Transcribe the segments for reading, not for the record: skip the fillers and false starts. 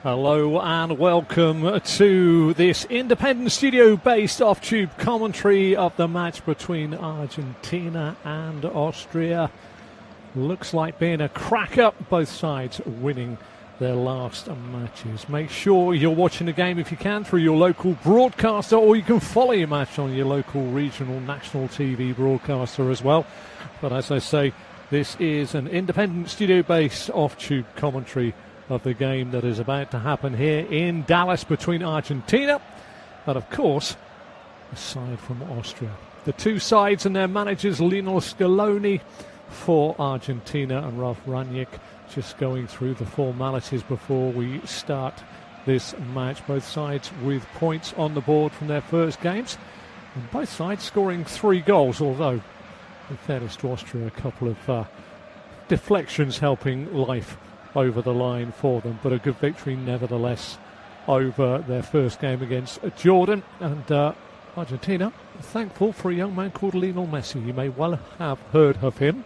Hello and welcome to this independent studio-based off-tube commentary of the match between Argentina and Austria. Looks like being a cracker, both sides winning their last matches. Make sure you're watching the game if you can through your local broadcaster, or you can follow your match on your local regional national TV broadcaster as well. But as I say, this is an independent studio-based off-tube commentary of the game that is about to happen here in Dallas between Argentina and, of course, aside from Austria. The two sides and their managers, Lionel Scaloni for Argentina and Ralf Rangnick, just going through the formalities before we start this match. Both sides with points on the board from their first games, and both sides scoring 3 goals, although, in fairness to Austria, a couple of deflections helping life over the line for them, but a good victory nevertheless over their first game against Jordan. And Argentina thankful for a young man called Lionel Messi. You may well have heard of him.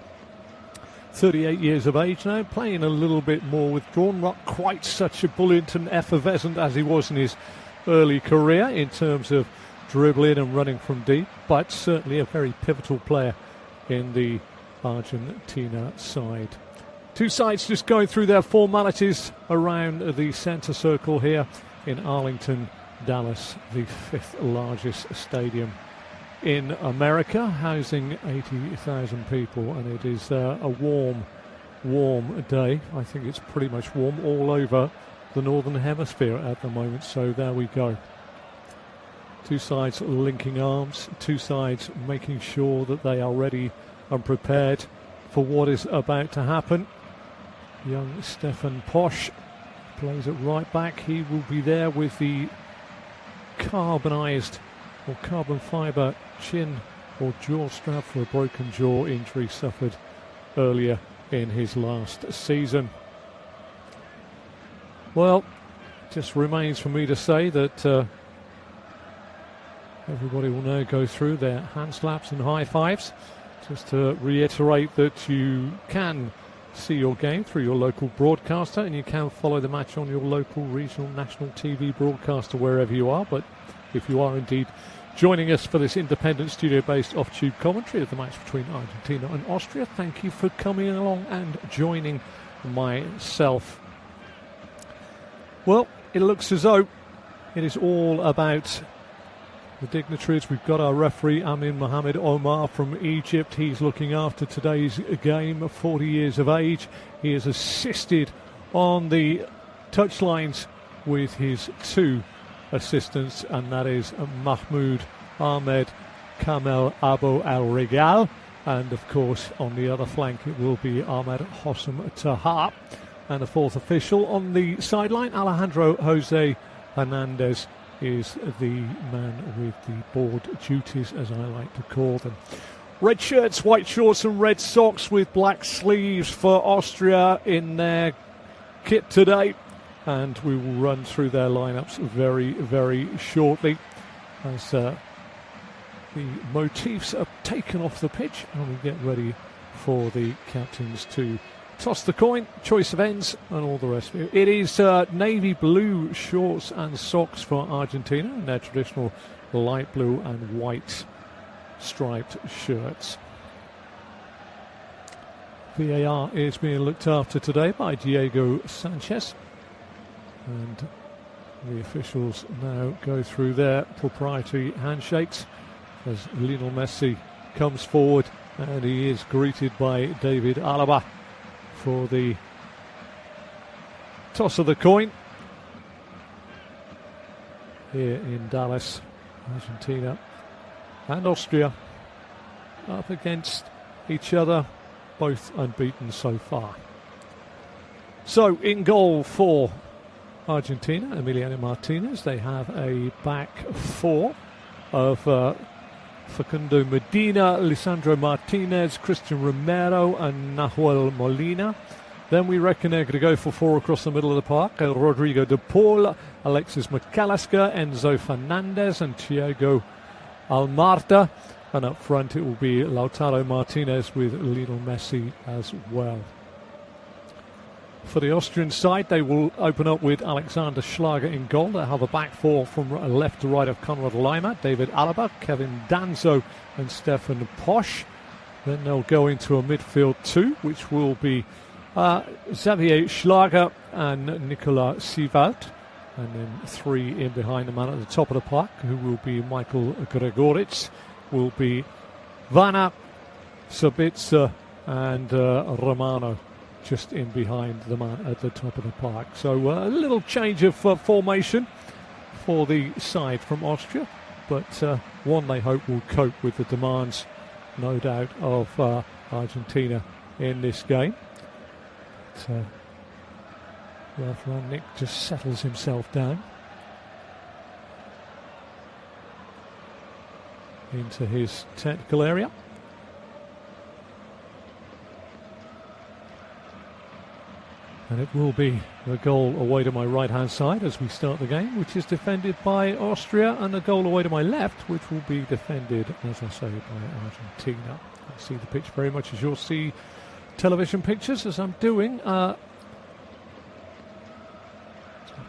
38 years of age now, playing a little bit more withdrawn, not quite such a buoyant and effervescent as he was in his early career in terms of dribbling and running from deep, but certainly a very pivotal player in the Argentina side. Two sides just going through their formalities around the centre circle here in Arlington, Dallas, the 5th largest stadium in America, housing 80,000 people, and it is a warm day. I think it's pretty much warm all over the Northern Hemisphere at the moment, so there we go. Two sides linking arms, two sides making sure that they are ready and prepared for what is about to happen. Young Stefan Posch plays it right back. He will be there with the carbonised or carbon fibre chin or jaw strap for a broken jaw injury suffered earlier in his last season. Well, just remains for me to say that everybody will now go through their hand slaps and high fives. Just to reiterate that you can see your game through your local broadcaster, and you can follow the match on your local regional national TV broadcaster wherever you are. But if you are indeed joining us for this independent studio-based off-tube commentary of the match between Argentina and Austria, thank you for coming along and joining myself. Well, it looks as though it is all about the dignitaries. We've got our referee Amin Mohamed Omar from Egypt. He's looking after today's game, 40 years of age. He has assisted on the touchlines with his 2 assistants, and that is Mahmoud Ahmed Kamel Abu Al-Regal, and of course on the other flank it will be Ahmed Hossam Taha, and the 4th official on the sideline, Alejandro Jose Hernandez, is the man with the board duties, as I like to call them. Red shirts, white shorts and red socks with black sleeves for Austria in their kit today, and we will run through their lineups very, very shortly as the motifs are taken off the pitch and we get ready for the captains to toss the coin, choice of ends and all the rest of it. It is navy blue shorts and socks for Argentina, and their traditional light blue and white striped shirts. VAR is being looked after today by Diego Sanchez, and the officials now go through their proprietary handshakes as Lionel Messi comes forward, and he is greeted by David Alaba for the toss of the coin here in Dallas. Argentina and Austria up against each other, both unbeaten so far. So in goal for Argentina, Emiliano Martinez. They have a back 4 of Facundo Medina, Lisandro Martinez, Christian Romero and Nahuel Molina. Then we reckon they're going to go for 4 across the middle of the park. Rodrigo de Paul, Alexis McAllister, Enzo Fernandez and Thiago Almarta. And up front it will be Lautaro Martinez with Lionel Messi as well. For the Austrian side, they will open up with Alexander Schlager in goal. They'll have a back four from left to right of Konrad Laimer, David Alaba, Kevin Danzo and Stefan Posch. Then they'll go into a midfield two, which will be Xavier Schlager and Nikola Sievald. And then three in behind the man at the top of the park, who will be Michael Gregoritsch, will be Vanna, Sabitzer and Romano just in behind the man at the top of the park. So a little change of formation for the side from Austria, but one they hope will cope with the demands, no doubt, of Argentina in this game. So Nick just settles himself down into his technical area. And it will be a goal away to my right-hand side as we start the game, which is defended by Austria, and a goal away to my left, which will be defended, as I say, by Argentina. I see the pitch very much as you'll see television pictures, as I'm doing. I'm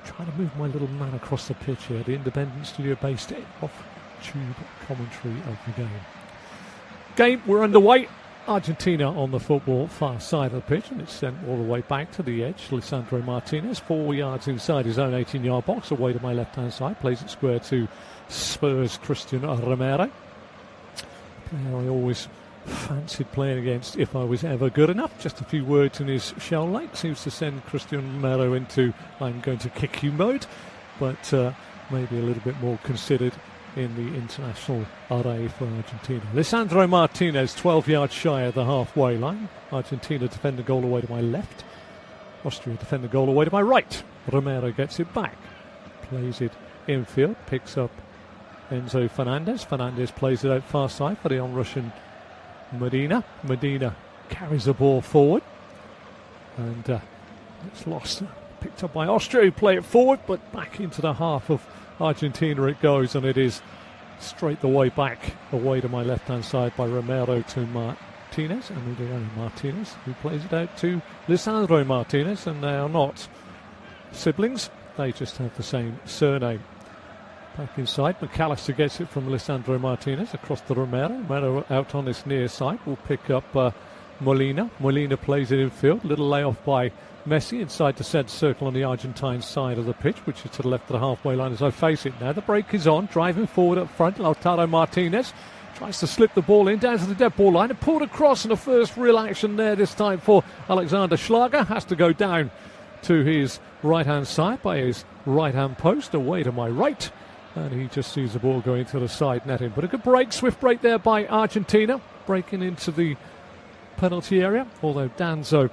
trying to move my little man across the pitch here, the independent studio-based off-tube commentary of the game. We're underway. Argentina on the football far side of the pitch, and it's sent all the way back to the edge. Lisandro Martinez, 4 yards inside his own 18-yard box, away to my left-hand side, plays it square to Spurs' Christian Romero. Player I always fancied playing against if I was ever good enough. Just a few words in his shell like, seems to send Christian Romero into I'm going to kick you mode, but maybe a little bit more considered in the international array for Argentina. Lisandro Martinez, 12 yards shy of the halfway line. Argentina defend the goal away to my left. Austria defend the goal away to my right. Romero gets it back, plays it infield, picks up Enzo Fernandez. Fernandez plays it out far side for the on-Russian Medina. Medina carries the ball forward, and it's lost. Picked up by Austria, who play it forward, but back into the half of Argentina it goes, and it is straight the way back away to my left-hand side by Romero to Martinez, Emiliano Martinez, who plays it out to Lisandro Martinez, and they are not siblings, they just have the same surname. Back inside, McAllister gets it from Lisandro Martinez across to Romero. Romero out on this near side will pick up Molina. Molina plays it infield, little layoff by Messi inside the centre circle on the Argentine side of the pitch, which is to the left of the halfway line as I face it now. The break is on, driving forward up front. Lautaro Martinez tries to slip the ball in down to the dead ball line and pulled across, and the first real action there this time for Alexander Schlager. Has to go down to his right-hand side by his right-hand post, away to my right, and he just sees the ball going to the side netting. But a good break, swift break there by Argentina, breaking into the penalty area, although Danzo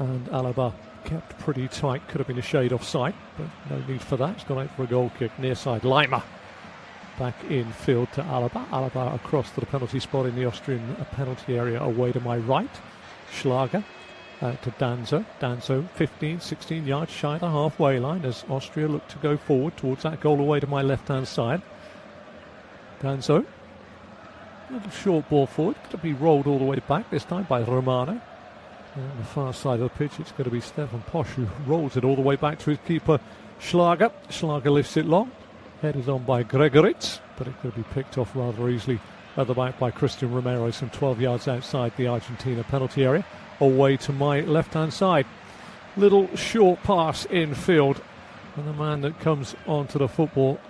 and Alaba kept pretty tight. Could have been a shade offside, but no need for that. It's gone out for a goal kick near side. Laimer back in field to Alaba. Alaba across to the penalty spot in the Austrian penalty area, away to my right. Schlager out to Danzo. Danzo 15, 16 yards shy of the halfway line as Austria look to go forward towards that goal away to my left-hand side. Danzo, a little short ball forward. Could be rolled all the way back, this time by Romano. On the far side of the pitch, it's going to be Stefan Posch who rolls it all the way back to his keeper, Schlager. Schlager lifts it long. Headed on by Gregoritsch, but it could be picked off rather easily at the back by Christian Romero, some 12 yards outside the Argentina penalty area, away to my left-hand side. Little short pass infield, and the man that comes onto the football,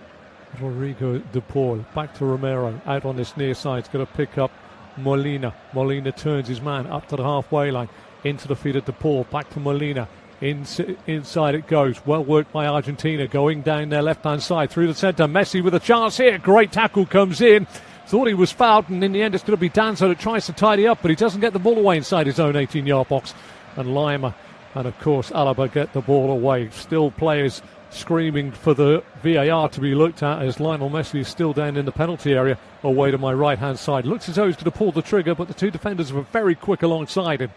Rodrigo de Paul, back to Romero, out on this near side, is going to pick up Molina. Molina turns his man up to the halfway line, into the feet of De Paul, back to Molina. Inside it goes. Well worked by Argentina, going down their left-hand side through the centre. Messi with a chance here. Great tackle comes in. Thought he was fouled, and in the end it's going to be Danzo that tries to tidy up, but he doesn't get the ball away inside his own 18-yard box. And Laimer and, of course, Alaba get the ball away. Still players screaming for the VAR to be looked at as Lionel Messi is still down in the penalty area, away to my right-hand side. Looks as though he's going to pull the trigger, but the two defenders were very quick alongside him.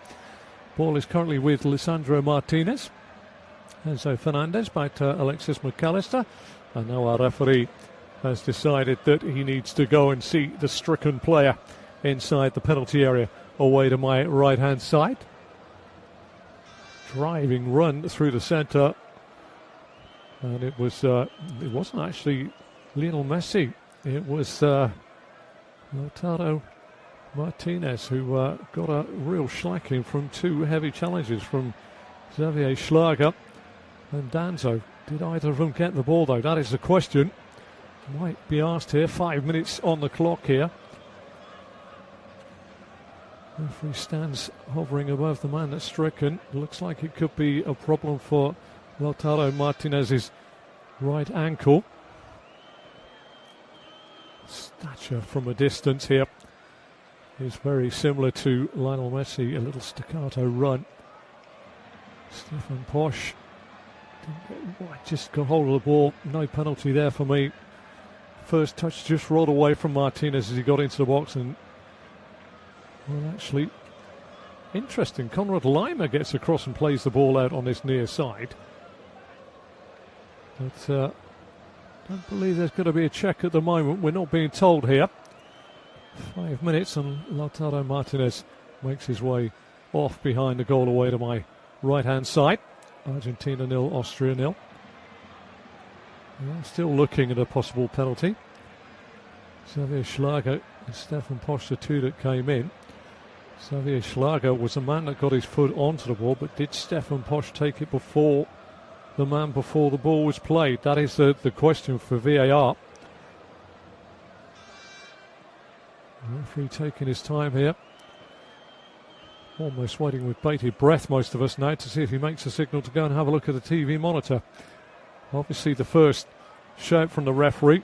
Ball is currently with Lisandro Martinez. Enzo Fernandez back to Alexis McAllister. And now our referee has decided that he needs to go and see the stricken player inside the penalty area, away to my right-hand side. driving run through the centre, and it wasn't actually Lionel Messi. It was Lautaro Martinez who got a real shellacking from two heavy challenges from Xavier Schlager and Danzo. Did either of them get the ball though? That is the question. Might be asked here. 5 minutes on the clock here. Referee stands hovering above the man that's stricken. Looks like it could be a problem for Lautaro Martinez's right ankle. Stature from a distance here is very similar to Lionel Messi. A little staccato run. Stefan Posch just got hold of the ball. No penalty there for me. First touch just rolled away from Martinez as he got into the box, and well, actually, interesting. Conrad Lima gets across and plays the ball out on this near side. But don't believe there's going to be a check at the moment. We're not being told here. 5 minutes and Lautaro Martinez makes his way off behind the goal away to my right-hand side. Argentina 0, Austria 0. Yeah, still looking at a possible penalty. Xavier Schlager and Stefan Posch, the two that came in. Xavier Schlager was the man that got his foot onto the ball, but did Stefan Posch take it before the man before the ball was played? That is the question for VAR. The referee taking his time here. Almost waiting with bated breath, most of us now, to see if he makes a signal to go and have a look at the TV monitor. Obviously the first shout from the referee.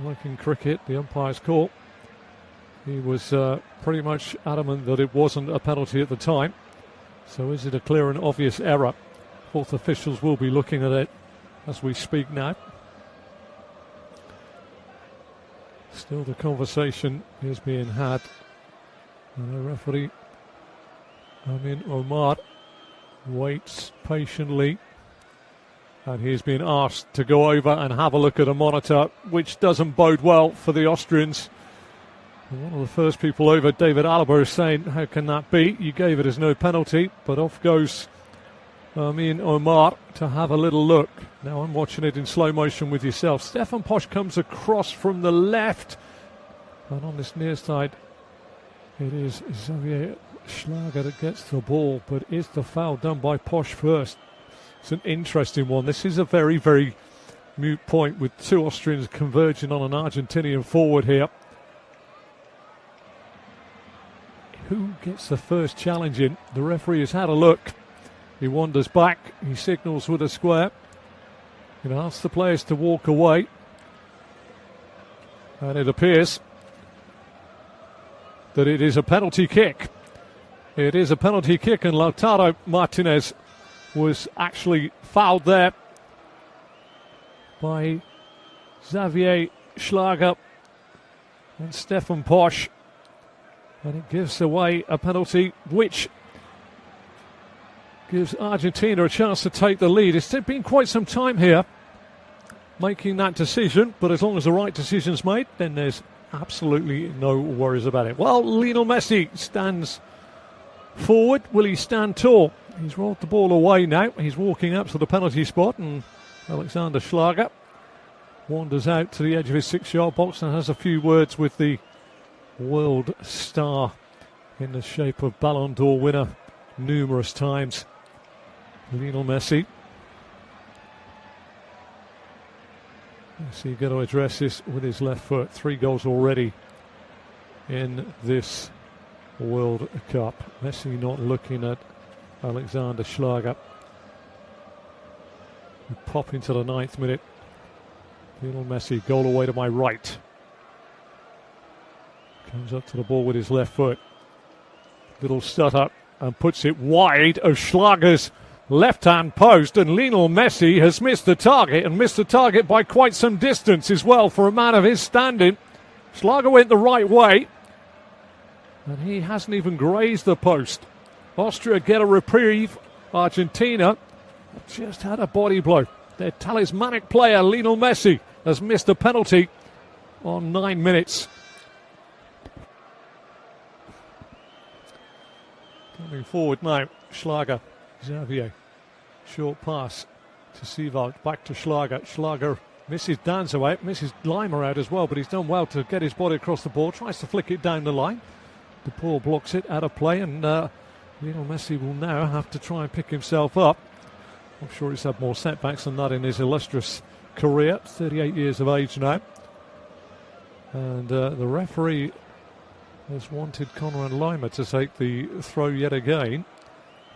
Like in cricket, the umpire's call. He was pretty much adamant that it wasn't a penalty at the time. So is it a clear and obvious error? Fourth officials will be looking at it as we speak now. Still the conversation is being had. And the referee, Amin Omar, waits patiently. And he's been asked to go over and have a look at a monitor, which doesn't bode well for the Austrians. And one of the first people over, David Alaba, is saying, how can that be? You gave it as no penalty, but off goes Amin Omar to have a little look. Now I'm watching it in slow motion with yourself. Stefan Posch comes across from the left, and on this near side it is Xavier Schlager that gets the ball, but is the foul done by Posch first? It's an interesting one. This is a very, very mute point with two Austrians converging on an Argentinian forward here. Who gets the first challenge in? The referee has had a look. He wanders back. He signals with a square. He asks the players to walk away. And it appears that it is a penalty kick. It is a penalty kick, and Lautaro Martinez was actually fouled there by Xavier Schlager and Stefan Posch. And it gives away a penalty which gives Argentina a chance to take the lead. It's been quite some time here making that decision, but as long as the right decision's made, then there's absolutely no worries about it. Well, Lionel Messi stands forward. Will he stand tall? He's rolled the ball away now. He's walking up to the penalty spot, and Alexander Schlager wanders out to the edge of his 6-yard box and has a few words with the world star in the shape of Ballon d'Or winner numerous times, Lionel Messi. Messi going to address this with his left foot. 3 goals already in this World Cup. Messi not looking at Alexander Schlager. We pop into the 9th minute. Lionel Messi, goal away to my right. Comes up to the ball with his left foot. Little stutter and puts it wide of Schlager's left-hand post. And Lionel Messi has missed the target, and missed the target by quite some distance as well for a man of his standing. Schlager went the right way, and he hasn't even grazed the post. Austria get a reprieve. Argentina just had a body blow. Their talismanic player, Lionel Messi, has missed a penalty on 9 minutes. Coming forward now, Schlager Xavier. Short pass to Siewald, back to Schlager. Schlager misses Danzo out, misses Lima out as well, but he's done well to get his body across the ball, tries to flick it down the line. De Paul blocks it out of play, and Lionel Messi will now have to try and pick himself up. I'm sure he's had more setbacks than that in his illustrious career, 38 years of age now. And the referee has wanted Conrad Lima to take the throw yet again,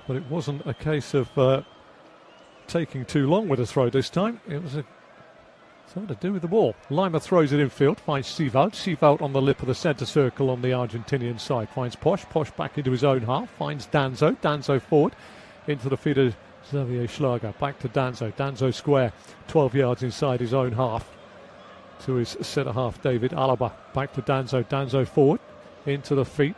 but it wasn't a case of taking too long with a throw this time. It was something to do with the ball. Lima throws it infield, finds Siewald. Siewald on the lip of the centre circle on the Argentinian side. Finds Posch. Posch back into his own half. Finds Danzo. Danzo forward into the feet of Xavier Schlager. Back to Danzo. Danzo square. 12 yards inside his own half. To his centre half, David Alaba. Back to Danzo. Danzo forward into the feet.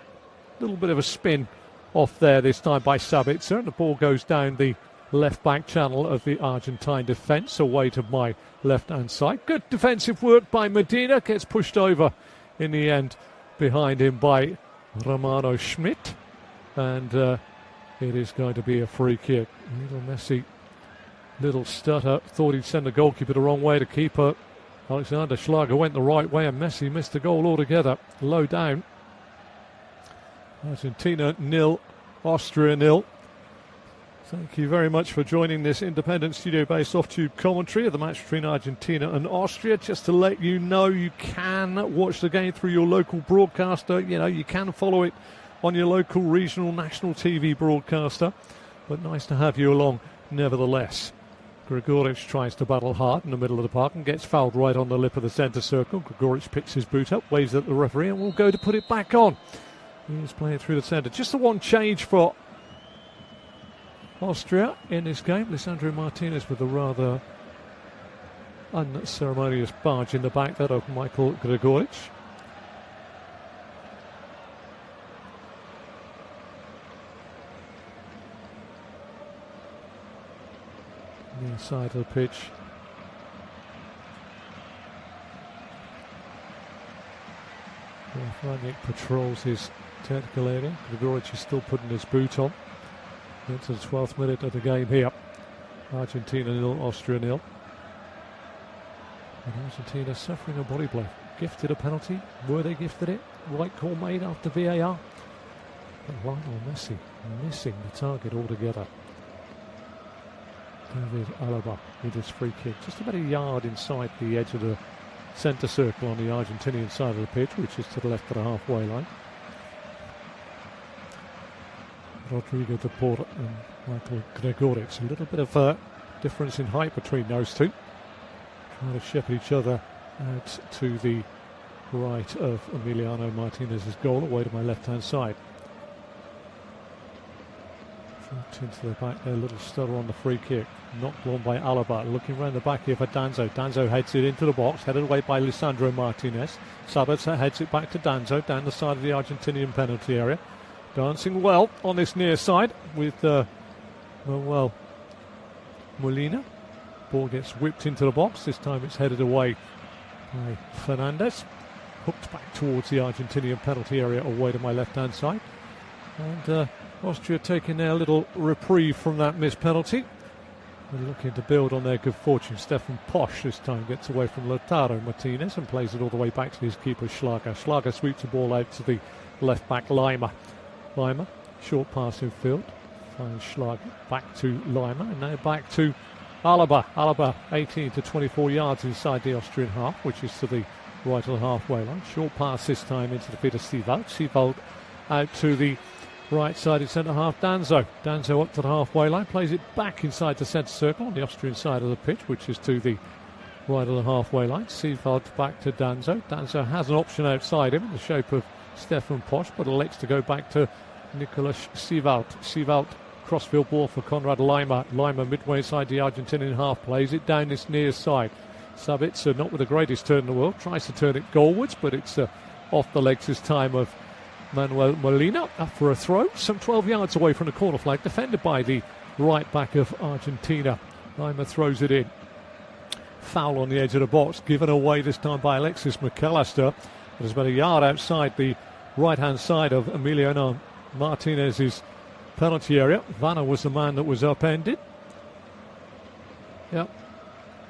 A little bit of a spin off there this time by Sabitzer. And the ball goes down the left back channel of the Argentine defence, away to my left hand side. Good defensive work by Medina, gets pushed over in the end behind him by Romano Schmidt, and it is going to be a free kick. Little Messi, little stutter, thought he'd send the goalkeeper the wrong way. The keeper Alexander Schlager went the right way, and Messi missed the goal altogether. Low down. Argentina 0, Austria 0. Thank you very much for joining this independent studio-based off-tube commentary of the match between Argentina and Austria. Just to let you know, you can watch the game through your local broadcaster. You know, you can follow it on your local, regional, national TV broadcaster. But nice to have you along nevertheless. Gregoric tries to battle hard in the middle of the park and gets fouled right on the lip of the centre circle. Gregoric picks his boot up, waves at the referee, and will go to put it back on. He's playing through the centre. Just the one change for Austria in this game. Lisandro Martinez with a rather unceremonious barge in the back, that of Michael Gregoric. Near side of the pitch. Franjic patrols his technical area. Gregoric is still putting his boot on. Into the 12th minute of the game here. Argentina 0, Austria 0. And Argentina suffering a body blow. Gifted a penalty. Were they gifted it? Right call made after VAR. But Lionel Messi missing the target altogether. David Alaba with his free kick. Just about a yard inside the edge of the centre circle on the Argentinian side of the pitch, which is to the left of the halfway line. Rodrigo de Paul and Michael Gregoric. A little bit of a difference in height between those two. Trying to shepherd each other out to the right of Emiliano Martinez's goal, away to my left-hand side. Dropped into the back there, a little stutter on the free kick. Knocked on by Alaba. Looking round the back here for Danzo. Danzo heads it into the box, headed away by Lisandro Martinez. Sabitzer heads it back to Danzo, down the side of the Argentinian penalty area. Dancing well on this near side with Manuel Molina. Ball gets whipped into the box. This time it's headed away by Fernandez. Hooked back towards the Argentinian penalty area, away to my left-hand side. And Austria taking their little reprieve from that missed penalty. They're looking to build on their good fortune. Stefan Posch this time gets away from Lautaro Martinez and plays it all the way back to his keeper Schlager. Schlager sweeps the ball out to the left-back Lima. Lima, short pass in field, finds Schlager, back to Lima, and now back to Alaba. Alaba 18 to 24 yards inside the Austrian half, which is to the right of the halfway line. Short pass this time into the feet of Siewald. Siewald out to the right-sided centre-half Danzo. Danzo up to the halfway line, plays it back inside the centre circle on the Austrian side of the pitch, which is to the right of the halfway line. Siewald back to Danzo. Danzo has an option outside him in the shape of Stefan Posch, but elects to go back to Nicolas Siewald. Siewald, crossfield ball for Conrad Lima. Lima midway inside the Argentinian half, plays it down this near side. Sabitzer, not with the greatest turn in the world, tries to turn it goalwards, but it's off the legs this time of Manuel Molina. Up for a throw, some 12 yards away from the corner flag, defended by the right back of Argentina. Lima throws it in. Foul on the edge of the box, given away this time by Alexis McAllister. It is about a yard outside the right-hand side of Emiliano Martinez's penalty area. Vanna was the man that was upended. Yep.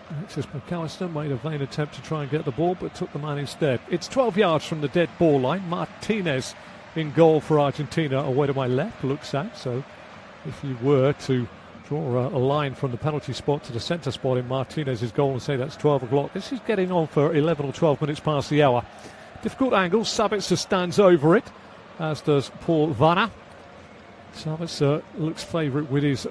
Alexis McAllister made a vain attempt to try and get the ball, but took the man instead. It's 12 yards from the dead ball line. Martinez in goal for Argentina, away to my left, looks out. So if you were to draw a line from the penalty spot to the centre spot in Martinez's goal and say that's 12 o'clock, this is getting on for 11 or 12 minutes past the hour. Difficult angle. Sabitzer stands over it, as does Paul Vanna. Sabitzer looks favourite with his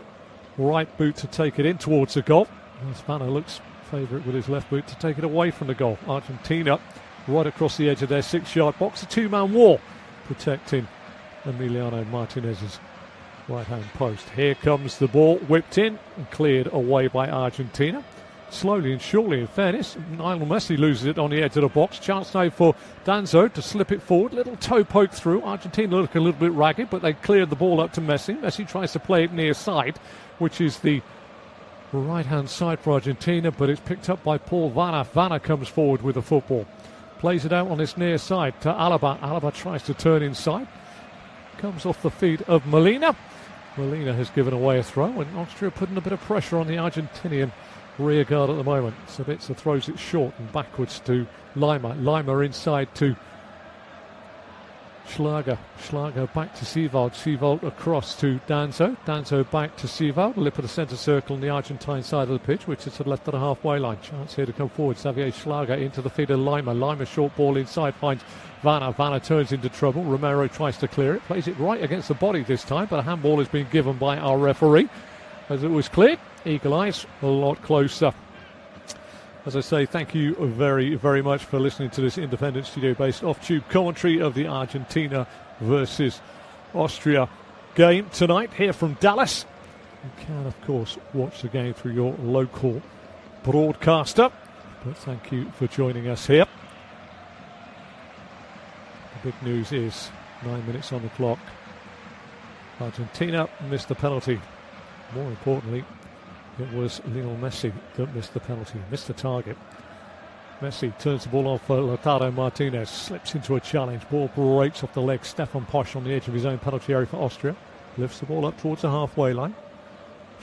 right boot to take it in towards the goal. As Vanna looks favourite with his left boot to take it away from the goal. Argentina right across the edge of their 6-yard box. A two-man wall protecting Emiliano Martinez's right-hand post. Here comes the ball, whipped in and cleared away by Argentina. Slowly and surely, in fairness. Lionel Messi loses it on the edge of the box. Chance now for Danzo to slip it forward. Little toe poke through. Argentina look a little bit ragged, but they cleared the ball up to Messi. Messi tries to play it near side, which is the right-hand side for Argentina, but it's picked up by Paul Vanna. Vanna comes forward with the football. Plays it out on this near side to Alaba. Alaba tries to turn inside. Comes off the feet of Molina. Molina has given away a throw, and Austria putting a bit of pressure on the Argentinian rear guard at the moment. Sabitzer throws it short and backwards to Lima. Lima inside to Schlager. Schlager back to Seewald. Seewald across to Danzo. Danzo back to Seewald. Lip of the centre circle on the Argentine side of the pitch, which is to the left of the halfway line. Chance here to come forward. Xavier Schlager into the feet of Lima. Lima short ball inside finds Vanna. Vanna turns into trouble. Romero tries to clear it. Plays it right against the body this time, but a handball has been given by our referee. As it was cleared, Eagle Eyes a lot closer. As I say, thank you very, very much for listening to this independent studio-based off-tube commentary of the Argentina versus Austria game tonight here from Dallas. You can, of course, watch the game through your local broadcaster. But thank you for joining us here. The big news is 9 minutes on the clock. Argentina missed the penalty. More importantly, it was Lionel Messi that missed the penalty, missed the target. Messi turns the ball off for Lautaro Martinez, slips into a challenge. Ball breaks off the leg. Stefan Posch on the edge of his own penalty area for Austria. Lifts the ball up towards the halfway line.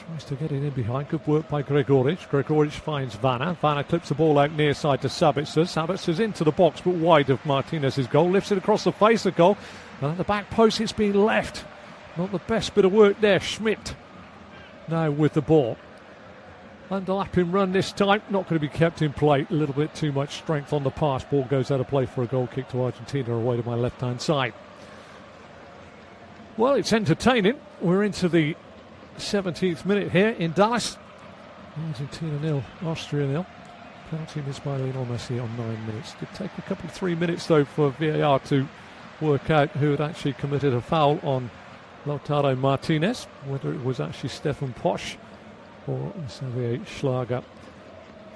Tries to get it in behind. Good work by Gregoric. Gregoric finds Vanna. Vanna clips the ball out near side to Sabitzer. Sabitzer's into the box but wide of Martinez's goal. Lifts it across the face of goal. And at the back post it's been left. Not the best bit of work there. Schmidt now with the ball. Underlapping run this time, not going to be kept in play. A little bit too much strength on the pass. Ball goes out of play for a goal kick to Argentina away to my left-hand side. Well, it's entertaining. We're into the 17th minute here in Dallas. Argentina 0, Austria 0. Penalty missed by Lionel Messi on 9 minutes. Did take a couple of 3 minutes though for VAR to work out who had actually committed a foul on Lautaro Martinez, whether it was actually Stefan Posch or Xavier Schlager.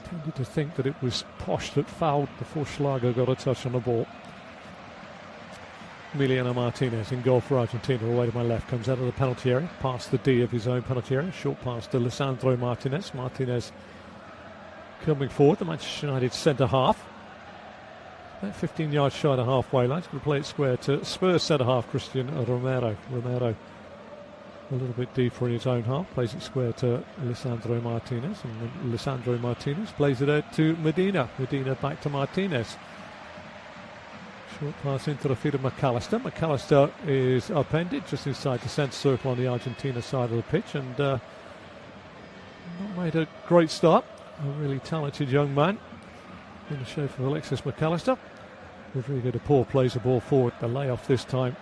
Tended to think that it was Posch that fouled before Schlager got a touch on the ball. Emiliano Martinez in goal for Argentina, away to my left, comes out of the penalty area, past the D of his own penalty area, short pass to Lisandro Martinez. Martinez coming forward, the Manchester United centre half. About 15 yards shy of the halfway line. He's going to play it square to Spurs centre half Christian Romero. Romero a little bit deeper in his own half. Plays it square to Lisandro Martinez. And Lisandro Martinez plays it out to Medina. Medina back to Martinez. Short pass into the feet of McAllister. McAllister is upended just inside the centre circle on the Argentina side of the pitch. And not made a great start. A really talented young man in the shape of Alexis McAllister. Rodrigo de Paul plays the ball forward. The layoff this time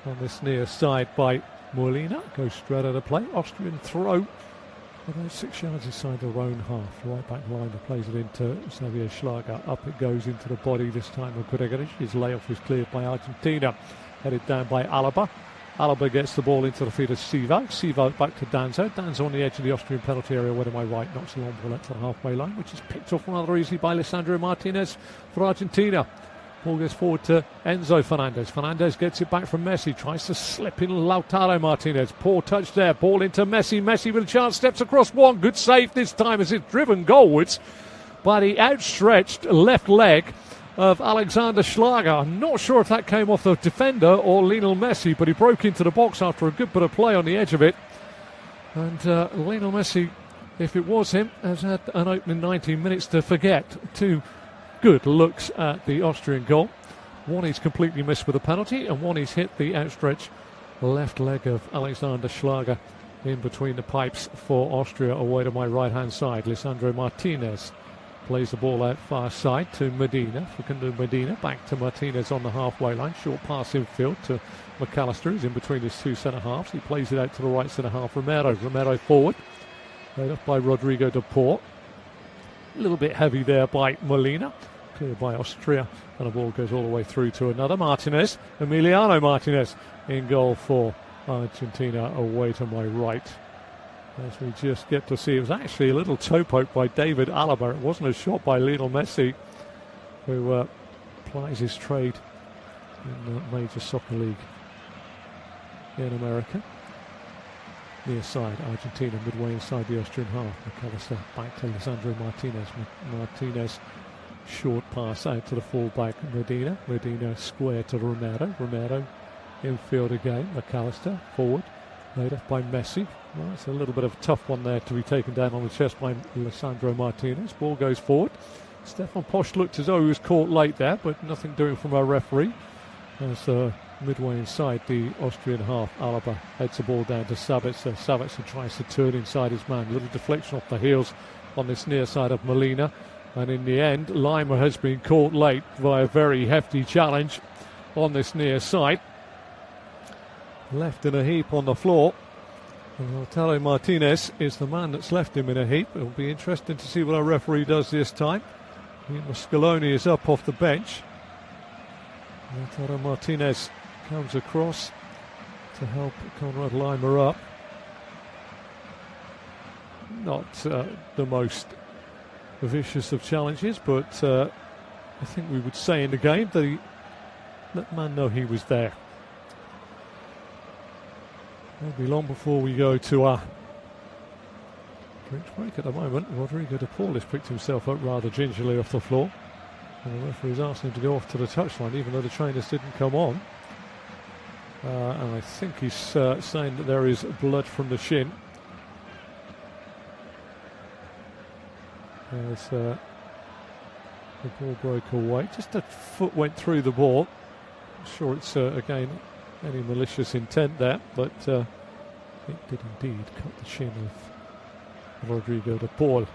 on this near side by Molina. Goes straight out of play. Austrian throw about 6 yards inside their own half. Right back line that plays it into Xavier Schlager. Up it goes into the body this time of Gregoric. His layoff is cleared by Argentina. Headed down by Alaba. Alaba gets the ball into the feet of Seewald. Seewald back to Danzo. Danzo on the edge of the Austrian penalty area, where to my right, knocks the long ball out to the halfway line, which is picked off rather easily by Lisandro Martinez for Argentina. Ball goes forward to Enzo Fernandez. Fernandez gets it back from Messi. Tries to slip in Lautaro Martinez. Poor touch there. Ball into Messi. Messi with a chance. Steps across one. Good save this time as it's driven goalwards by the outstretched left leg of Alexander Schlager. I'm not sure if that came off the defender or Lionel Messi, but he broke into the box after a good bit of play on the edge of it. And Lionel Messi, if it was him, has had an opening 19 minutes to forget. Two good looks at the Austrian goal. One he's completely missed with a penalty, and one he's hit the outstretched left leg of Alexander Schlager in between the pipes for Austria away to my right-hand side. Lisandro Martinez plays the ball out far side to Medina. Medina back to Martinez on the halfway line. Short pass infield to McAllister, who's in between his two centre-halves. He plays it out to the right centre-half, Romero forward. Laid up by Rodrigo de Paul. A little bit heavy there by Molina. Cleared by Austria. And the ball goes all the way through to another Martinez. Emiliano Martinez in goal for Argentina away to my right. As we just get to see, it was actually a little toe poke by David Alaba. It wasn't a shot by Lionel Messi, who plies his trade in the major soccer league in America. Near side, Argentina midway inside the Austrian half. McAllister back to Lisandro Martinez. Martinez, short pass out to the fullback Medina. Medina square to Romero infield again. McAllister forward. Laid off by Messi. Well, it's a little bit of a tough one there to be taken down on the chest by Lisandro Martinez. Ball goes forward. Stefan Posch looked as though he was caught late there, but nothing doing from our referee. As midway inside the Austrian half, Alaba heads the ball down to Sabitzer. Sabitzer tries to turn inside his man. A little deflection off the heels on this near side of Molina. And in the end, Lima has been caught late by a very hefty challenge on this near side. Left in a heap on the floor. And Lautaro Martinez is the man that's left him in a heap. It'll be interesting to see what our referee does this time. Scaloni is up off the bench. Lautaro Martinez comes across to help Conrad Lima up. Not the most vicious of challenges, but I think we would say in the game that he let man know he was there. Won't be long before we go to our drinks break at the moment. Rodrigo de Paul has picked himself up rather gingerly off the floor. And the referee's asking him to go off to the touchline, even though the trainers didn't come on. And I think he's saying that there is blood from the shin. As the ball broke away. Just a foot went through the ball. I'm sure it's, again, any malicious intent there, but it did indeed cut the chin of Rodrigo de Paul.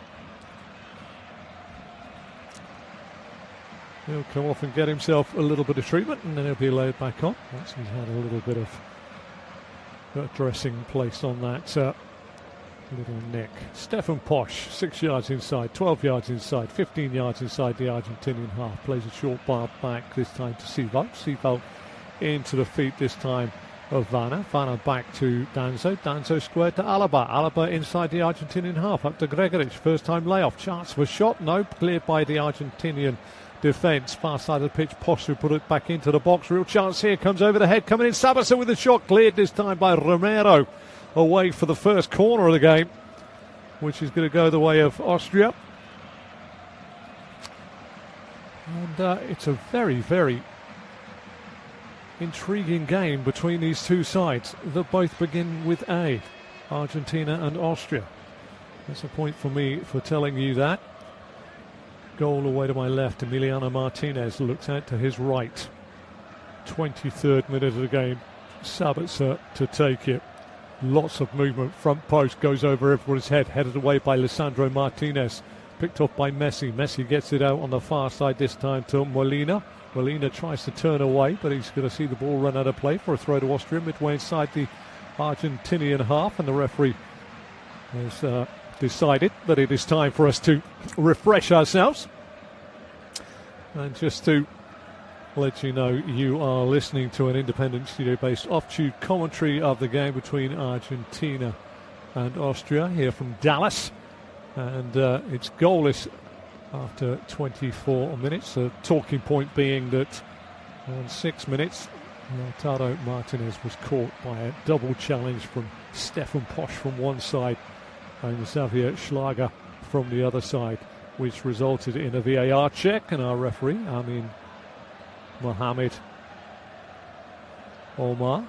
He'll come off and get himself a little bit of treatment, and then he'll be laid back on once he's had a little bit of dressing placed on that little neck. Stefan Posch, 6 yards inside, 12 yards inside, 15 yards inside the Argentinian half. Plays a short bar back this time to Sival. Sival into the feet this time of Vanna. Vanna back to Danzo. Danzo squared to Alaba. Alaba inside the Argentinian half. Up to Gregoric. First time layoff. Chance for a shot. No. Cleared by the Argentinian defence. Far side of the pitch. Posch will put it back into the box. Real chance here. Comes over the head. Coming in. Sabitzer with a shot. Cleared this time by Romero. Away for the first corner of the game, which is going to go the way of Austria. And it's a very, very intriguing game between these two sides that both begin with A, Argentina and Austria. That's a point for me for telling you that. Goal away to my left. Emiliano Martinez looks out to his right. 23rd minute of the game. Sabitzer to take it. Lots of movement. Front post goes over everyone's head. Headed away by Lisandro Martinez. Picked off by Messi. Messi gets it out on the far side this time to Molina. Molina tries to turn away, but he's going to see the ball run out of play for a throw to Austria midway inside the Argentinian half, and the referee has decided that it is time for us to refresh ourselves. And just to let you know, you are listening to an independent studio-based off-tube commentary of the game between Argentina and Austria here from Dallas, and it's goalless after 24 minutes. The talking point being that on 6 minutes, Lautaro Martinez was caught by a double challenge from Stefan Posch from one side and Xavier Schlager from the other side. which resulted in a VAR check, and our referee, Mohamed Omar,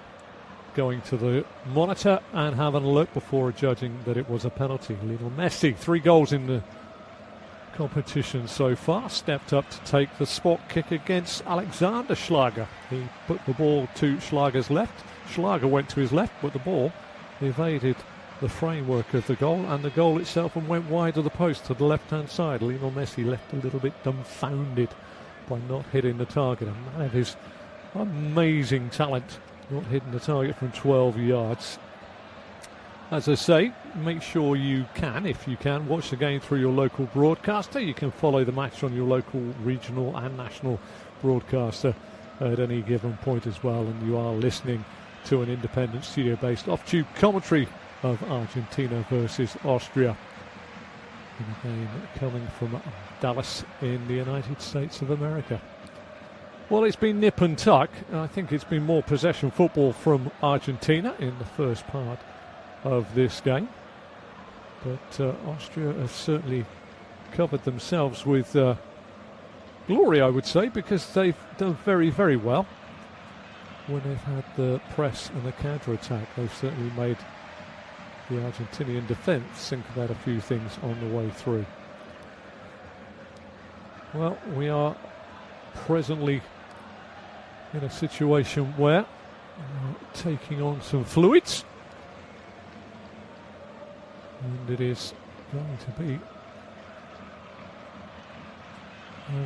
going to the monitor and having a look before judging that it was a penalty. Lionel Messi, 3 goals in the competition so far, stepped up to take the spot kick against Alexander Schlager. He put the ball to Schlager's left. Schlager went to his left, but the ball evaded the framework of the goal and the goal itself and went wide of the post to the left-hand side. Lionel Messi left a little bit dumbfounded by not hitting the target. A man of his amazing talent, not hitting the target from 12 yards. As I say, make sure you can, if you can, watch the game through your local broadcaster. You can follow the match on your local, regional and national broadcaster at any given point as well. And you are listening to an independent studio-based off-tube commentary of Argentina versus Austria in a game coming from Dallas in the United States of America. Well, it's been nip and tuck. I think it's been more possession football from Argentina in the first part of this game, but Austria have certainly covered themselves with glory, I would say, because they've done very, very well when they've had the press and the counter-attack. They've certainly made the Argentinian defence think about a few things on the way through. Well, we are presently in a situation where we're taking on some fluids, and it is going to be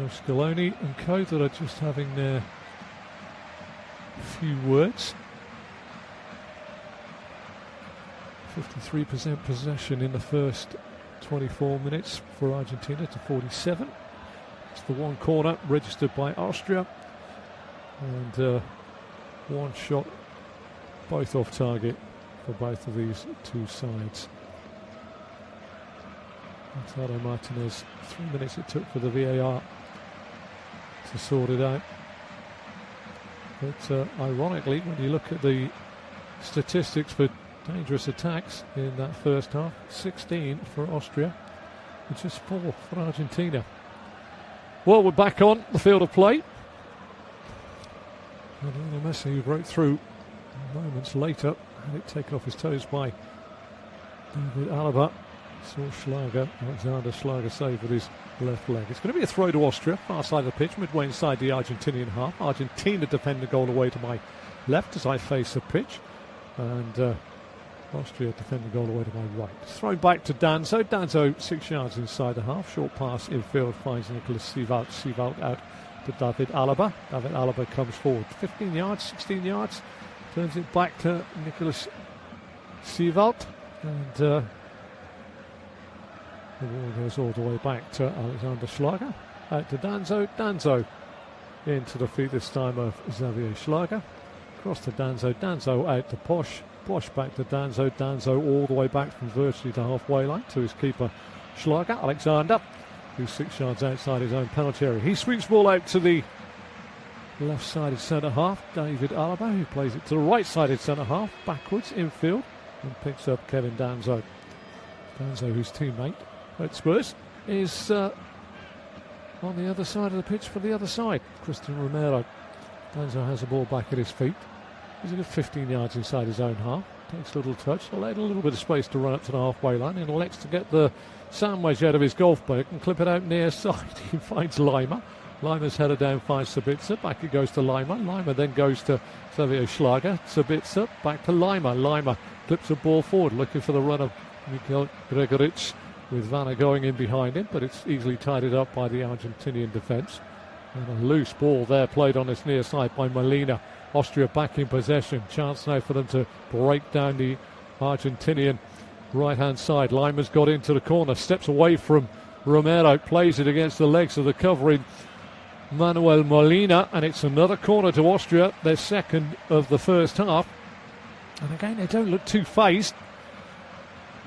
Scaloni and co that are just having their few words. 53% possession in the first 24 minutes for Argentina to 47. It's the one corner registered by Austria, and one shot, both off target for both of these two sides. Lautaro Martinez, 3 minutes it took for the VAR to sort it out. But ironically, when you look at the statistics for dangerous attacks in that first half, 16 for Austria, and just 4 for Argentina. Well, we're back on the field of play. And Lionel Messi, who broke through moments later, had it taken off his toes by David Alaba. Saw Schlager, Alexander Schlager save with his left leg. It's going to be a throw to Austria, far side of the pitch, midway inside the Argentinian half. Argentina defend the goal away to my left as I face the pitch, and Austria defend the goal away to my right. It's thrown back to Danzo. Danzo 6 yards inside the half. Short pass infield finds Nicolas Sivalt. Sivalt out to David Alaba. David Alaba comes forward 15 yards, 16 yards. Turns it back to Nicolas Sivalt, and the ball goes all the way back to Alexander Schlager. Out to Danzo. Danzo into the feet this time of Xavier Schlager. Across to Danzo. Danzo out to Posch. Posch back to Danzo. Danzo all the way back from virtually the halfway line to his keeper Schlager. Alexander, who's 6 yards outside his own penalty area. He sweeps the ball out to the left-sided centre half. David Alaba, who plays it to the right-sided centre half, backwards infield, and picks up Kevin Danzo. Danzo, whose teammate at Spurs, is on the other side of the pitch for the other side. Christian Romero. Danzo has the ball back at his feet. He's a good 15 yards inside his own half. Takes a little touch, allowed a little bit of space to run up to the halfway line, and elects to get the sandwich out of his golf bag and clip it out near side. He finds Lima. Lima's headed down, finds Sabitzer. Back it goes to Lima. Lima then goes to Xavier Schlager. Sabitzer back to Lima. Lima clips the ball forward, looking for the run of Mikhail Gregoric, with Vanna going in behind him, but it's easily tidied up by the Argentinian defence. And a loose ball there played on its near side by Molina. Austria back in possession. Chance now for them to break down the Argentinian right-hand side. Lima's got into the corner, steps away from Romero, plays it against the legs of the covering Manuel Molina, and it's another corner to Austria, their second of the first half. And again, they don't look too phased.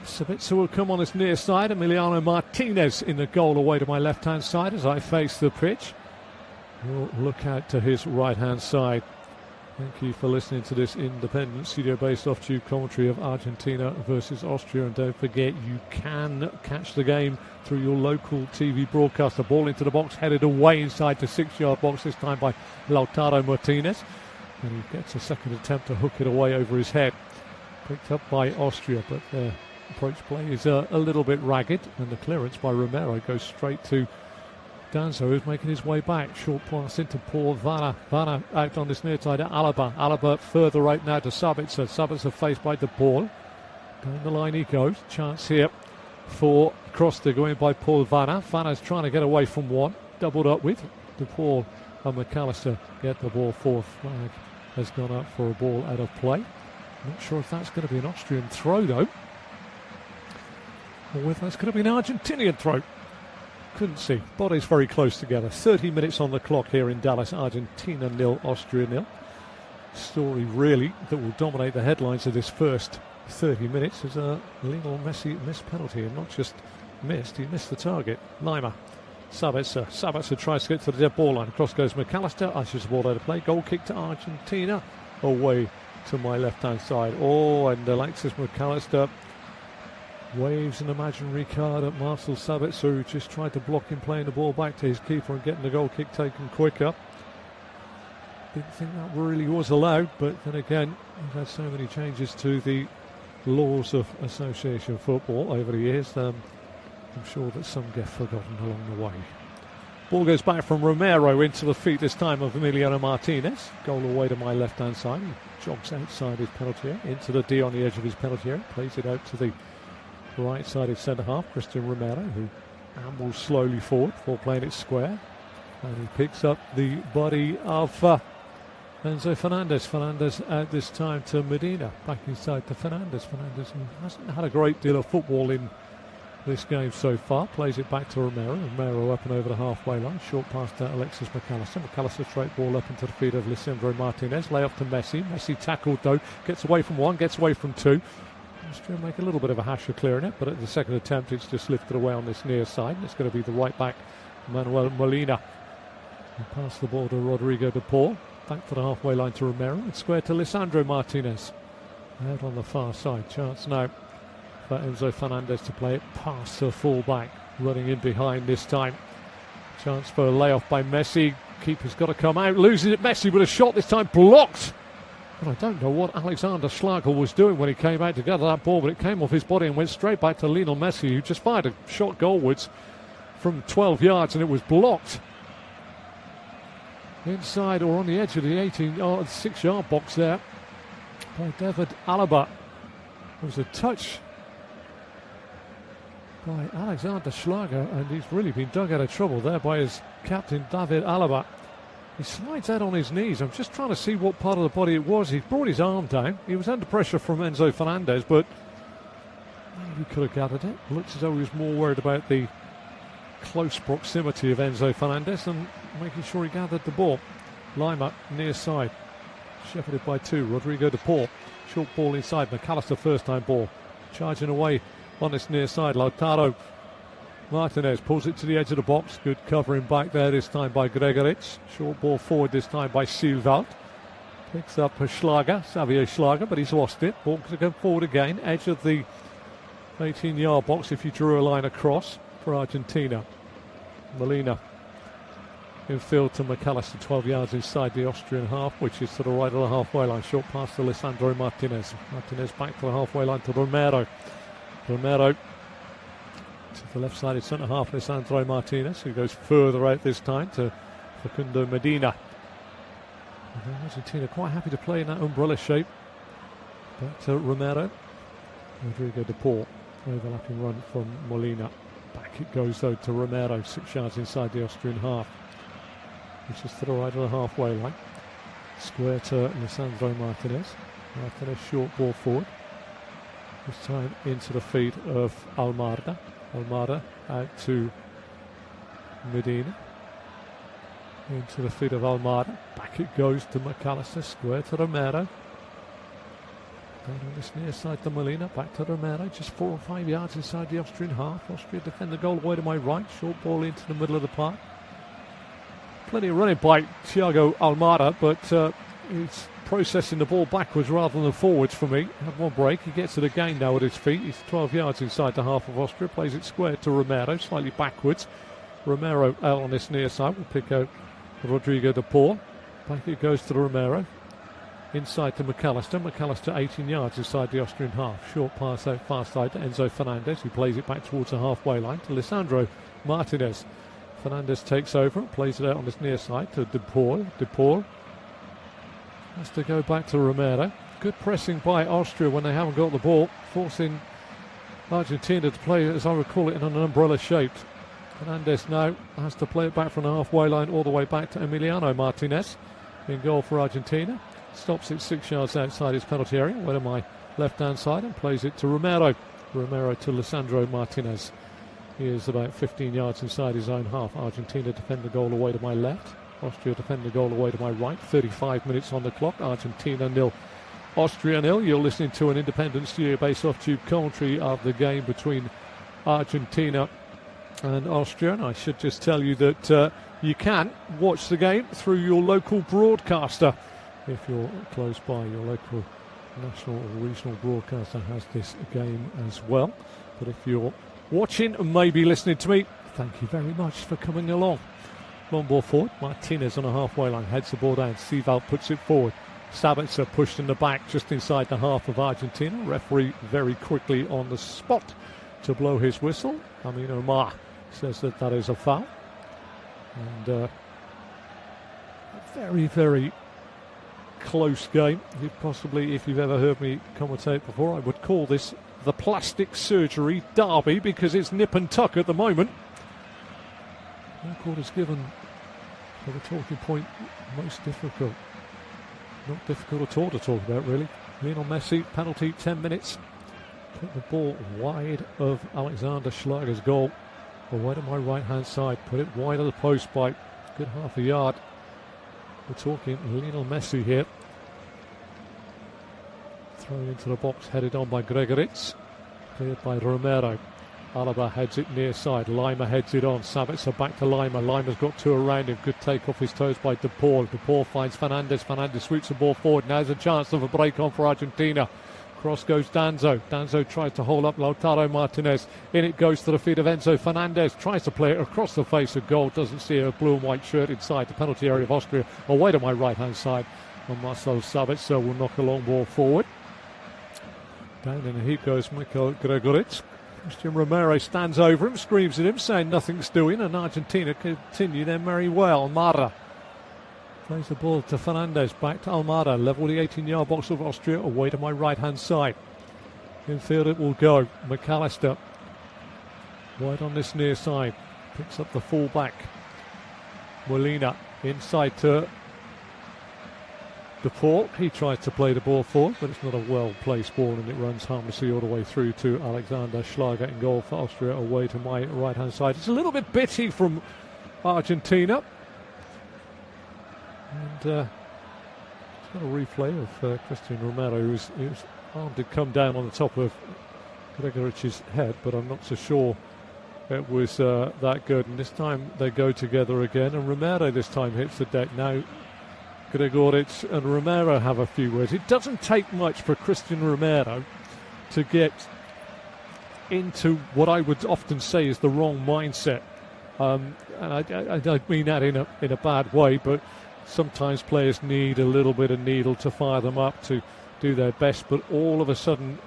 Sabitzer will come on his near side. Emiliano Martinez in the goal away to my left-hand side as I face the pitch. We'll look out to his right-hand side. Thank you for listening to this independent studio-based off-tube commentary of Argentina versus Austria. And don't forget, you can catch the game through your local TV broadcast. The ball into the box, headed away inside the 6-yard box, this time by Lautaro Martinez. And he gets a second attempt to hook it away over his head. Picked up by Austria, but their approach play is a little bit ragged. And the clearance by Romero goes straight to Danzo, who's making his way back. Short pass into Paul Vanna. Vanna out on this near side to Alaba. Alaba further right now to Sabitzer. Sabitzer faced by De Paul. Down the line he goes. Chance here for cross to go in by Paul Vanna. Vanna's trying to get away from one. Doubled up with De Paul and McAllister get the ball forward. Flag has gone up for a ball out of play. Not sure if that's going to be an Austrian throw though, or whether that's going to be an Argentinian throw. Couldn't see. Bodies very close together. 30 minutes on the clock here in Dallas. Argentina 0, Austria 0. Story really that will dominate the headlines of this first 30 minutes is a Lionel Messi missed penalty, and not just missed, he missed the target. Lima. Sabitzer tries to get to the dead ball line. Across goes McAllister. Ushers the ball out of play. Goal kick to Argentina. Away to my left-hand side. Oh, and Alexis McAllister waves an imaginary card at Marcel Sabitzer, who just tried to block him playing the ball back to his keeper and getting the goal kick taken quicker. Didn't think that really was allowed, but then again, we've had so many changes to the laws of association football over the years. I'm sure that some get forgotten along the way. Ball goes back from Romero into the feet this time of Emiliano Martinez. Goal away to my left-hand side. He jogs outside his penalty area, into the D on the edge of his penalty area, plays it out to the right-sided centre-half, Christian Romero, who ambles slowly forward before playing it square. And he picks up the body of Enzo Fernandez. Fernandez out this time to Medina. Back inside to Fernandez. Fernandez, who hasn't had a great deal of football in this game so far, plays it back to Romero. Romero up and over the halfway line. Short pass to Alexis McAllister. McAllister straight ball up into the feet of Lisandro Martinez. Lay off to Messi. Messi tackled though. Gets away from one, gets away from two. Austria make a little bit of a hash of clearing it, but at the second attempt it's just lifted away on this near side. It's going to be the right back, Manuel Molina. And pass the ball to Rodrigo De Paul. Back to the halfway line to Romero. And square to Lisandro Martinez. Out on the far side. Chance now for Enzo Fernandez to play it past the full back. Running in behind this time. Chance for a layoff by Messi. Keeper's got to come out. Loses it. Messi with a shot this time blocked. And I don't know what Alexander Schlegel was doing when he came out to gather that ball, but it came off his body and went straight back to Lionel Messi, who just fired a shot goalwards from 12 yards, and it was blocked inside or on the edge of the 6-yard box there by David Alaba. There was a touch by Alexander Schlegel, and he's really been dug out of trouble there by his captain, David Alaba. He slides out on his knees. I'm just trying to see what part of the body it was. He brought his arm down. He was under pressure from Enzo Fernandez, but maybe could have gathered it. Looks as though he was more worried about the close proximity of Enzo Fernandez and making sure he gathered the ball. Lima near side. Shepherded by two. Rodrigo De Paul. Short ball inside. McAllister first time ball. Charging away on this near side. Lautaro Martinez pulls it to the edge of the box. Good covering back there this time by Gregoric. Short ball forward this time by Silvald. Picks up Xavier Schlager, but he's lost it. Ball to go forward again. Edge of the 18-yard box if you drew a line across for Argentina. Molina infield to McAllister, 12 yards inside the Austrian half, which is to the right of the halfway line. Short pass to Lisandro Martinez. Martinez back to the halfway line to Romero. Romero to the left-sided centre-half, Lisandro Martinez, who goes further out this time to Facundo Medina. And Argentina quite happy to play in that umbrella shape. Back to Romero. Rodrigo De Paul, overlapping run from Molina. Back it goes though to Romero, 6 yards inside the Austrian half, which is to the right of the halfway line. Square to Lisandro Martinez. Martinez short ball forward. This time into the feet of Almada. Almada out to Medina. Into the feet of Almada. Back it goes to McAllister. Square to Romero. Down on this near side to Molina. Back to Romero. Just 4 or 5 yards inside the Austrian half. Austria defend the goal away to my right. Short ball into the middle of the park. Plenty of running by Thiago Almada, but He's processing the ball backwards rather than forwards for me. Had one break. He gets it again now at his feet. He's 12 yards inside the half of Austria. Plays it square to Romero, slightly backwards. Romero out on this near side. Will pick out Rodrigo de Paul. Back it goes to Romero. Inside to McAllister. McAllister 18 yards inside the Austrian half. Short pass out far side to Enzo Fernandez, who plays it back towards the halfway line to Lisandro Martinez. Fernandez takes over and plays it out on this near side to De Paul. De Paul has to go back to Romero. Good pressing by Austria when they haven't got the ball, forcing Argentina to play, as I recall it, in an umbrella shape. Fernandez now has to play it back from the halfway line all the way back to Emiliano Martinez. In goal for Argentina. Stops it 6 yards outside his penalty area, away to my left-hand side, and plays it to Romero. Romero to Lisandro Martinez. He is about 15 yards inside his own half. Argentina defend the goal away to my left. Austria defend the goal away to my right. 35 minutes on the clock. Argentina 0, Austria 0. You're listening to an independent studio-based off-tube commentary of the game between Argentina and Austria. And I should just tell you that you can watch the game through your local broadcaster. If you're close by, your local national or regional broadcaster has this game as well. But if you're watching and maybe listening to me, thank you very much for coming along. Long ball forward. Martinez on a halfway line heads the ball down. Sival puts it forward. Sabitzer pushed in the back just inside the half of Argentina. Referee very quickly on the spot to blow his whistle. Amin Omar says that is a foul. And very, very close game. If you've ever heard me commentate before, I would call this the plastic surgery derby because it's nip and tuck at the moment. No quarters given for the talking point. Most difficult. Not difficult at all to talk about, really. Lionel Messi, penalty, 10 minutes. Put the ball wide of Alexander Schlager's goal. Away to my right-hand side. Put it wide of the post by good half a yard. We're talking Lionel Messi here. Thrown into the box, headed on by Gregoritsch. Cleared by Romero. Alaba heads it near side. Lima heads it on. Sabitzer back to Lima. Lima's got two around him. Good take off his toes by De Paul. De Paul finds Fernandez. Fernandez sweeps the ball forward. Now's a chance of a break on for Argentina. Cross goes Danzo. Danzo tries to hold up Lautaro Martinez. In it goes to the feet of Enzo Fernandez. Tries to play it across the face of goal. Doesn't see a blue and white shirt inside the penalty area of Austria. Away to my right-hand side. And Marcel Sabitzer will knock a long ball forward. Down in the heap goes Michael Gregoritsch. Christian Romero stands over him, screams at him, saying nothing's doing, and Argentina continue their merry way. Almada plays the ball to Fernandez, back to Almada, level the 18-yard box of Austria, away to my right-hand side. Infield it will go. McAllister wide on this near side, picks up the full-back. Molina inside to De Paul. He tries to play the ball forward, but it's not a well-placed ball, and it runs harmlessly all the way through to Alexander Schlager in goal for Austria, away to my right-hand side. It's a little bit bitty from Argentina. And it's got a replay of Christian Romero, whose arm did come down on the top of Gregoritsch's head, but I'm not so sure it was that good. And this time they go together again, and Romero this time hits the deck. Now Gregoritsch and Romero have a few words. It doesn't take much for Christian Romero to get into what I would often say is the wrong mindset. And I don't mean that in a bad way, but sometimes players need a little bit of needle to fire them up to do their best. But all of a sudden,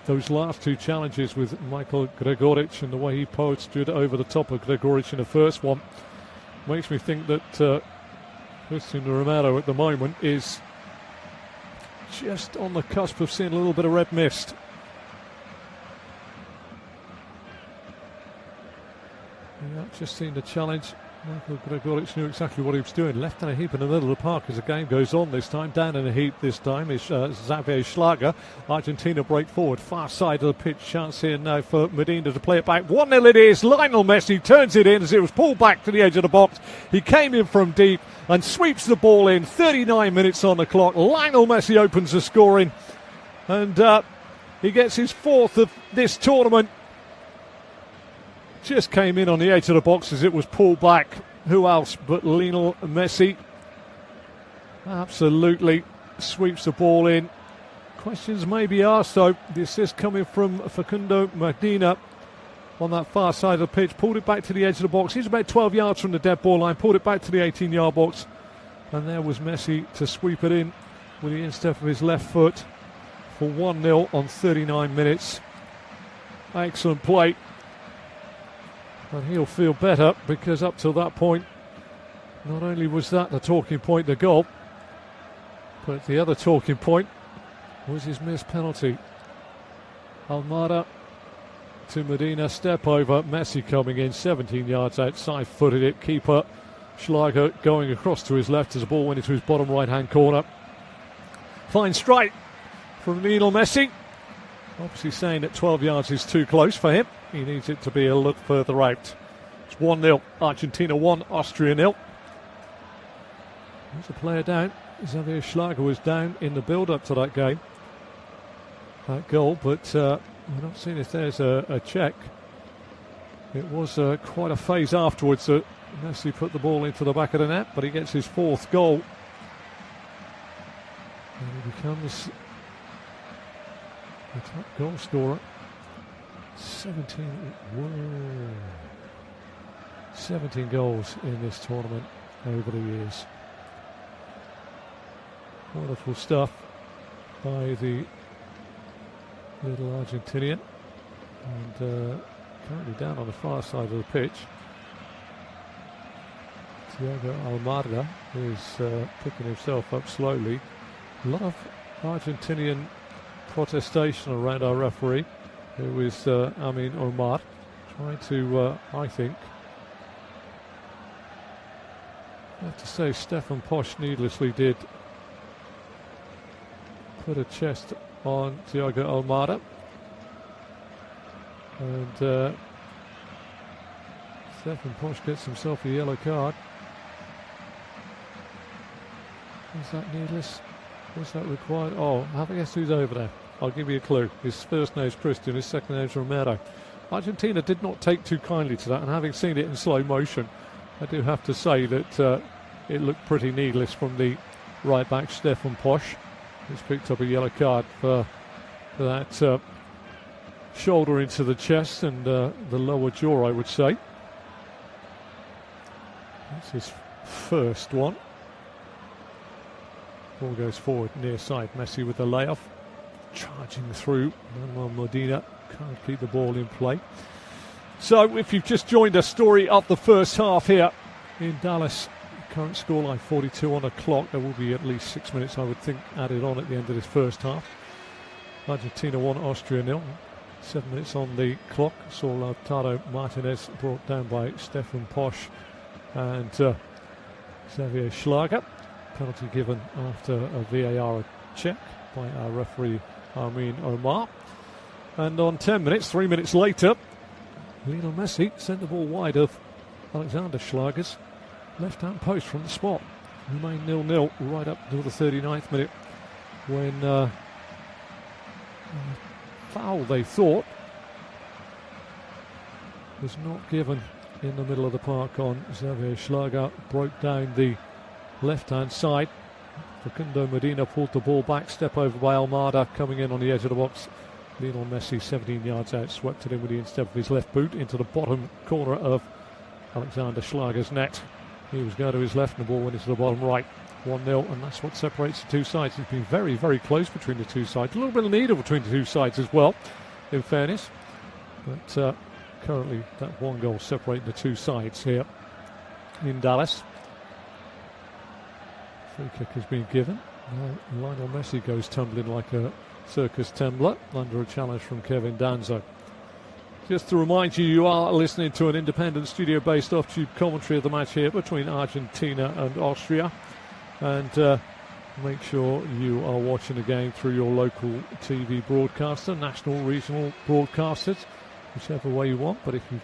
those last two challenges with Michael Gregoritsch and the way he powered over the top of Gregoritsch in the first one makes me think that Christian Romero at the moment is just on the cusp of seeing a little bit of red mist. Yeah, just seen the challenge. Michael Gregoritsch knew exactly what he was doing. Left in a heap in the middle of the park as the game goes on this time. Down in a heap this time is Xavier Schlager. Argentina break forward. Far side of the pitch. Chance here now for Medina to play it back. 1-0 it is. Lionel Messi turns it in as it was pulled back to the edge of the box. He came in from deep and sweeps the ball in. 39 minutes on the clock. Lionel Messi opens the scoring. And he gets his fourth of this tournament. Just came in on the edge of the box as it was pulled back. Who else but Lionel Messi? Absolutely sweeps the ball in. Questions may be asked though. The assist coming from Facundo Medina on that far side of the pitch. Pulled it back to the edge of the box. He's about 12 yards from the dead ball line. Pulled it back to the 18-yard box. And there was Messi to sweep it in with the instep of his left foot for 1-0 on 39 minutes. Excellent play. And he'll feel better because up till that point, not only was that the talking point, the goal, but the other talking point was his missed penalty. Almada to Medina, step over. Messi coming in, 17 yards outside, footed it. Keeper Schlager going across to his left as the ball went into his bottom right-hand corner. Fine strike from Lionel Messi. Obviously saying that 12 yards is too close for him. He needs it to be a look further out. It's 1-0. Argentina 1, Austria 0. There's a player down. Xavier Schlager was down in the build-up to that game. That goal, but we're not seeing if there's a check. It was quite a phase afterwards that Messi put the ball into the back of the net, but he gets his fourth goal. And he becomes the top goal scorer. 17 goals in this tournament over the years. Wonderful stuff by the little Argentinian. And currently down on the far side of the pitch, Thiago Almada is picking himself up slowly. A lot of Argentinian protestation around our referee, who is Amin Omar, trying to, I think, I have to say Stefan Posch needlessly did put a chest on Thiago Almada. And Stefan Posch gets himself a yellow card. Was that needless? Was that required? Oh, have a guess who's over there. I'll give you a clue. His first name's Christian, his second name's Romero. Argentina did not take too kindly to that, and having seen it in slow motion, I do have to say that it looked pretty needless from the right back, Stefan Posch. He's picked up a yellow card for that shoulder into the chest and the lower jaw, I would say. That's his first one. Ball goes forward, near side. Messi with the layoff. Charging through. Manuel Medina can't keep the ball in play. So if you've just joined us, story of the first half here in Dallas. Current scoreline 42 on the clock. There will be at least 6 minutes, I would think, added on at the end of this first half. Argentina 1, Austria 0. 7 minutes on the clock. Saw Lautaro Martinez brought down by Stefan Posch and Xavier Schlager. Penalty given after a VAR check by our referee Amin Omar. And on 10 minutes, 3 minutes later, Lionel Messi sent the ball wide of Alexander Schlager's left-hand post from the spot. Remained 0-0 right up to the 39th minute when foul, they thought, was not given in the middle of the park on Xavier Schlager. Broke down the left-hand side. Facundo Medina pulled the ball back, step over by Almada, coming in on the edge of the box. Lionel Messi 17 yards out, swept it in with the instep of his left boot into the bottom corner of Alexander Schlager's net. He was going to his left and the ball went into the bottom right. 1-0, and that's what separates the two sides. It's been very, very close between the two sides. A little bit of needle between the two sides as well, in fairness. But currently that one goal separating the two sides here in Dallas. Free kick has been given. Now Lionel Messi goes tumbling like a circus tumbler under a challenge from Kevin Danzo. Just to remind you, you are listening to an independent studio-based off-tube commentary of the match here between Argentina and Austria. And make sure you are watching the game through your local TV broadcaster, national, regional broadcasters, whichever way you want. But if you've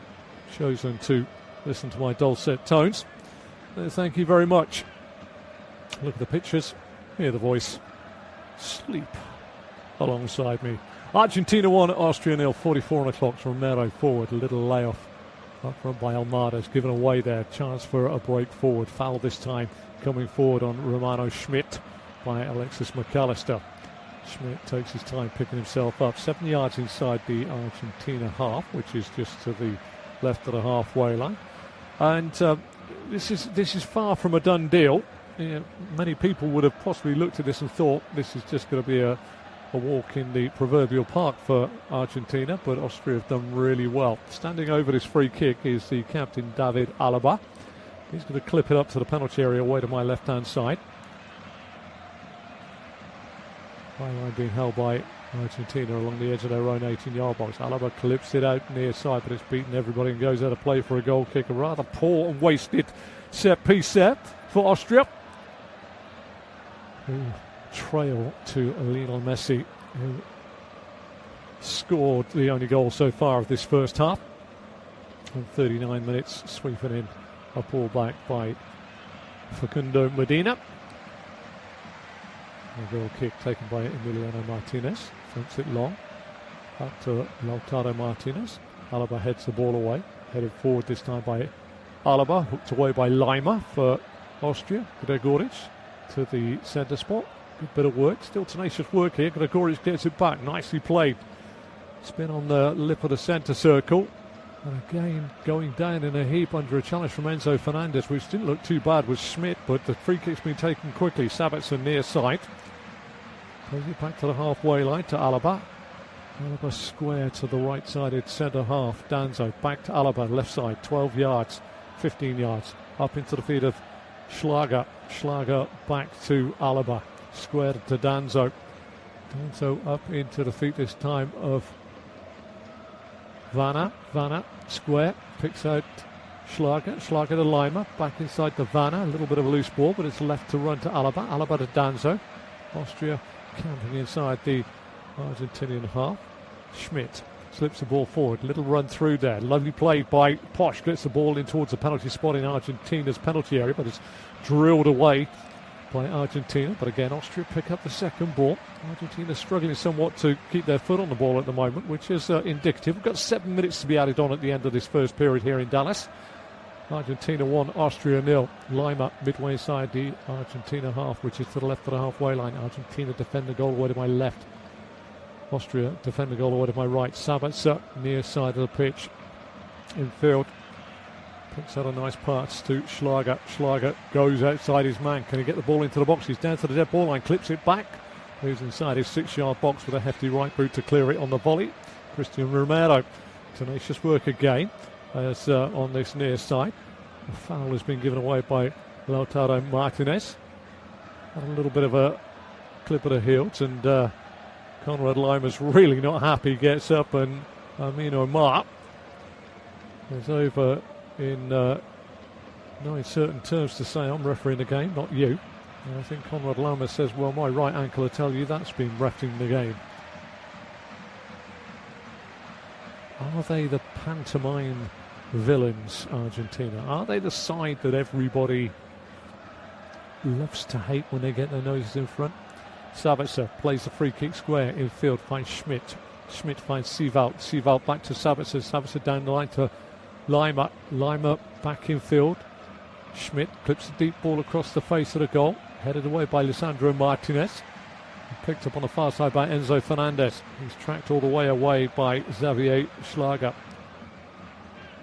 chosen to listen to my dulcet tones, then thank you very much. Look at the pictures, hear the voice, sleep alongside me. Argentina 1, Austria 0, 44 on the clock. Romero forward, a little layoff Up front by Almada's given away there. Chance for a break forward. Foul this time coming forward on Romano Schmidt by Alexis McAllister. Schmidt takes his time picking himself up. 7 yards inside the Argentina half, which is just to the left of the halfway line. And this is far from a done deal. Many people would have possibly looked at this and thought this is just going to be a walk in the proverbial park for Argentina, but Austria have done really well. Standing over this free kick is the captain, David Alaba. He's going to clip it up to the penalty area away to my left-hand side. Byline being held by Argentina along the edge of their own 18-yard box. Alaba clips it out near side, but it's beaten everybody and goes out of play for a goal kick. A rather poor and wasted set-piece set for Austria, who trail to Lionel Messi, who scored the only goal so far of this first half. In 39 minutes, sweeping in a ball back by Facundo Medina. A goal kick taken by Emiliano Martinez. Fronts it long. Back to Lautaro Martinez. Alaba heads the ball away. Headed forward this time by Alaba. Hooked away by Lima for Austria. Gregoric to the centre spot. Good bit of work. Still tenacious work here. Gregoric gets it back. Nicely played. Spin on the lip of the centre circle. And again, going down in a heap under a challenge from Enzo Fernandez, which didn't look too bad with Schmidt, but the free kick's been taken quickly. Sabitzer near side. Plays it back to the halfway line to Alaba. Alaba square to the right-sided centre half. Danzo back to Alaba, left side, 12 yards, 15 yards. Up into the feet of Schlager. Schlager back to Alaba. Square to Danzo. Danzo up into the feet this time of Vanna. Vanna square, picks out Schlager. Schlager to Lima, back inside to Vanna. A little bit of a loose ball, but it's left to run to Alaba. Alaba to Danzo. Austria camping inside the Argentinian half. Schmidt slips the ball forward. Little run through there. Lovely play by Posch. Gets the ball in towards the penalty spot in Argentina's penalty area, but it's drilled away by Argentina. But again, Austria pick up the second ball. Argentina struggling somewhat to keep their foot on the ball at the moment, which is indicative. We've got 7 minutes to be added on at the end of this first period here in Dallas. Argentina 1, Austria 0. Lima midway inside the Argentina half, which is to the left of the halfway line. Argentina defend the goal away to my left. Austria defend the goal away to my right. Sabitzer near side of the pitch. In field. Picks out a nice pass to Schlager. Schlager goes outside his man. Can he get the ball into the box? He's down to the dead ball line. Clips it back. Moves inside his 6-yard box with a hefty right boot to clear it on the volley. Christian Romero. Tenacious work again as on this near side. A foul has been given away by Lautaro Martinez. Had a little bit of a clip of the heels, and Conrad Lima's really not happy. Gets up, and Amin Omar is over in no uncertain terms to say, I'm refereeing the game, not you. And I think Conrad Lima says, well, my right ankle will tell you that's been refing the game. Are they the pantomime villains, Argentina? Are they the side that everybody loves to hate when they get their noses in front? Sabitzer plays the free kick square in field, finds Schmidt. Schmidt finds Sivalt. Sivalt back to Sabitzer. Sabitzer down the line to Lima. Lima back in field. Schmidt clips a deep ball across the face of the goal. Headed away by Lisandro Martinez. Picked up on the far side by Enzo Fernandez. He's tracked all the way away by Xavier Schlager.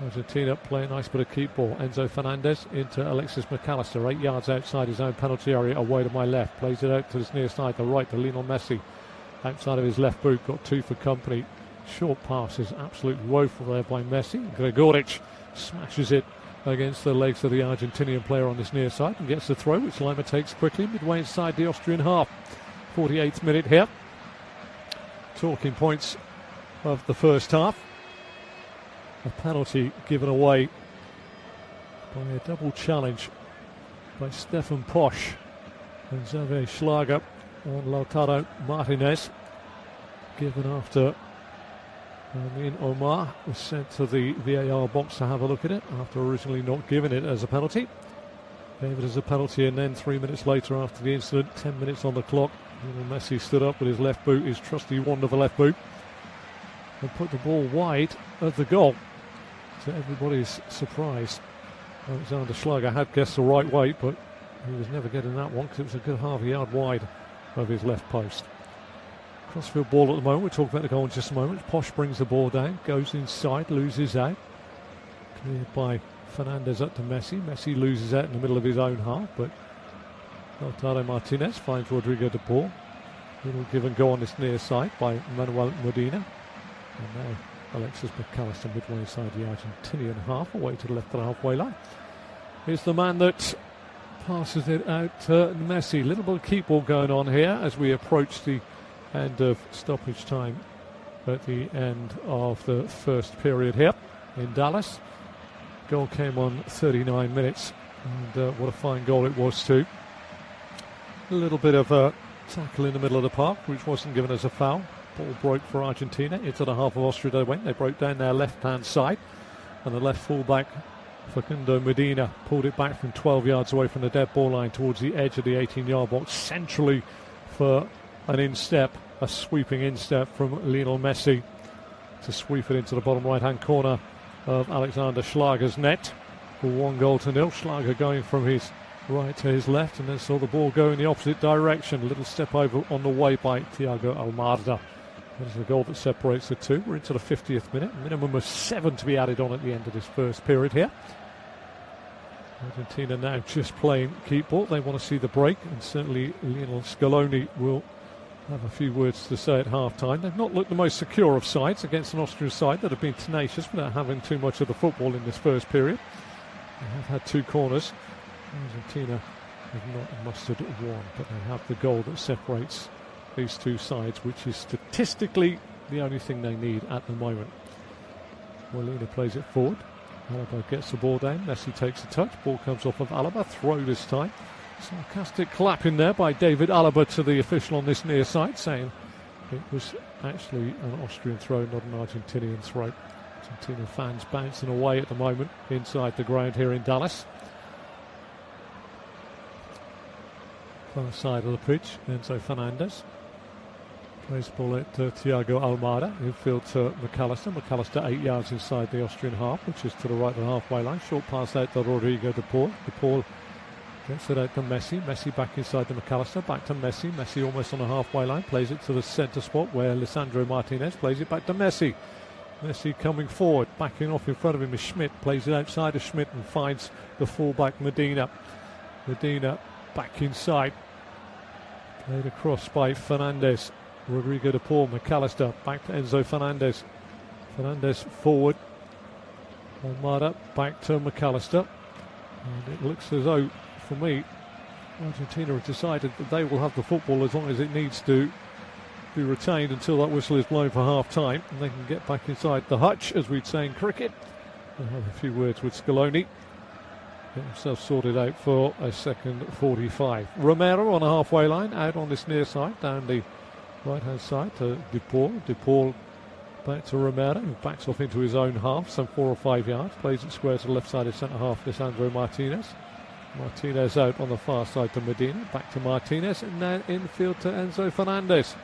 Argentina play a nice bit of keep ball. Enzo Fernandez into Alexis McAllister. 8 yards outside his own penalty area away to my left. Plays it out to his near side, the right to Lionel Messi. Outside of his left boot, got 2 for company. Short passes, absolutely woeful there by Messi. Gregoric smashes it against the legs of the Argentinian player on this near side and gets the throw, which Lima takes quickly midway inside the Austrian half. 48th minute here. Talking points of the first half. A penalty given away by a double challenge by Stefan Posch and Xavier Schlager on Lautaro Martinez, given after Amin Omar was sent to the VAR box to have a look at it after originally not giving it as a penalty. Gave it as a penalty, and then 3 minutes later after the incident, 10 minutes on the clock, Messi stood up with his left boot, his trusty wand of a left boot, and put the ball wide of the goal to everybody's surprise, Alexander Schlager had guessed the right weight, but he was never getting that one because it was a good half a yard wide of his left post. Crossfield ball at the moment. We'll talk about the goal in just a moment. Posh brings the ball down, goes inside, loses out. Cleared by Fernandez up to Messi. Messi loses out in the middle of his own half, but Lautaro Martinez finds Rodrigo de Paul. Little give and go on this near side by Manuel Medina. And now Alexis McAllister midway inside the Argentinian half, away to the left of the halfway line. Here's the man that passes it out to Messi. Little bit of keep ball going on here as we approach the end of stoppage time at the end of the first period here in Dallas. Goal came on 39 minutes, and what a fine goal it was too. A little bit of a tackle in the middle of the park, which wasn't given as a foul. Ball broke for Argentina. Into the half of Austria they went. They broke down their left-hand side, and the left full-back Facundo Medina pulled it back from 12 yards away from the dead ball line towards the edge of the 18-yard box, centrally for an instep, a sweeping instep from Lionel Messi to sweep it into the bottom right-hand corner of Alexander Schlager's net for 1-0. Schlager going from his right to his left, and then saw the ball go in the opposite direction. A little step over on the way by Thiago Almada. That is the goal that separates the two. We're into the 50th minute. Minimum of 7 to be added on at the end of this first period here. Argentina now just playing keep ball. They want to see the break, and certainly Lionel Scaloni will have a few words to say at half-time. They've not looked the most secure of sides against an Austrian side that have been tenacious without having too much of the football in this first period. They have had 2 corners. Argentina have not mustered one, but they have the goal that separates these two sides, which is statistically the only thing they need at the moment. Molina plays it forward. Alaba gets the ball down. Messi takes a touch. Ball comes off of Alaba. Throw this time. Sarcastic clap in there by David Alaba to the official on this near side, saying it was actually an Austrian throw, not an Argentinian throw. Argentina fans bouncing away at the moment inside the ground here in Dallas. Far side of the pitch, Enzo Fernandez plays the ball at Thiago Almada, infield to McAllister. McAllister 8 yards inside the Austrian half, which is to the right of the halfway line. Short pass out to Rodrigo de Paul. De Paul gets it out to Messi. Messi back inside to McAllister. Back to Messi. Messi almost on the halfway line. Plays it to the centre spot where Lisandro Martinez plays it back to Messi. Messi coming forward. Backing off in front of him is Schmidt. Plays it outside of Schmidt and finds the fullback Medina. Medina back inside. Played across by Fernandez. Rodrigo de Paul. McAllister back to Enzo Fernandez. Fernandez forward. Almada back to McAllister. And it looks as though, for me, Argentina have decided that they will have the football as long as it needs to be retained until that whistle is blown for half-time, and they can get back inside the hutch, as we'd say in cricket, and have a few words with Scaloni. Get themselves sorted out for a second 45. Romero on the halfway line, out on this near side, down the right-hand side to De Paul. De Paul back to Romero, who backs off into his own half, some 4 or 5 yards, plays it square to the left side of centre-half, Lisandro Martinez. Martinez out on the far side to Medina, back to Martinez, and now infield to Enzo Fernandez.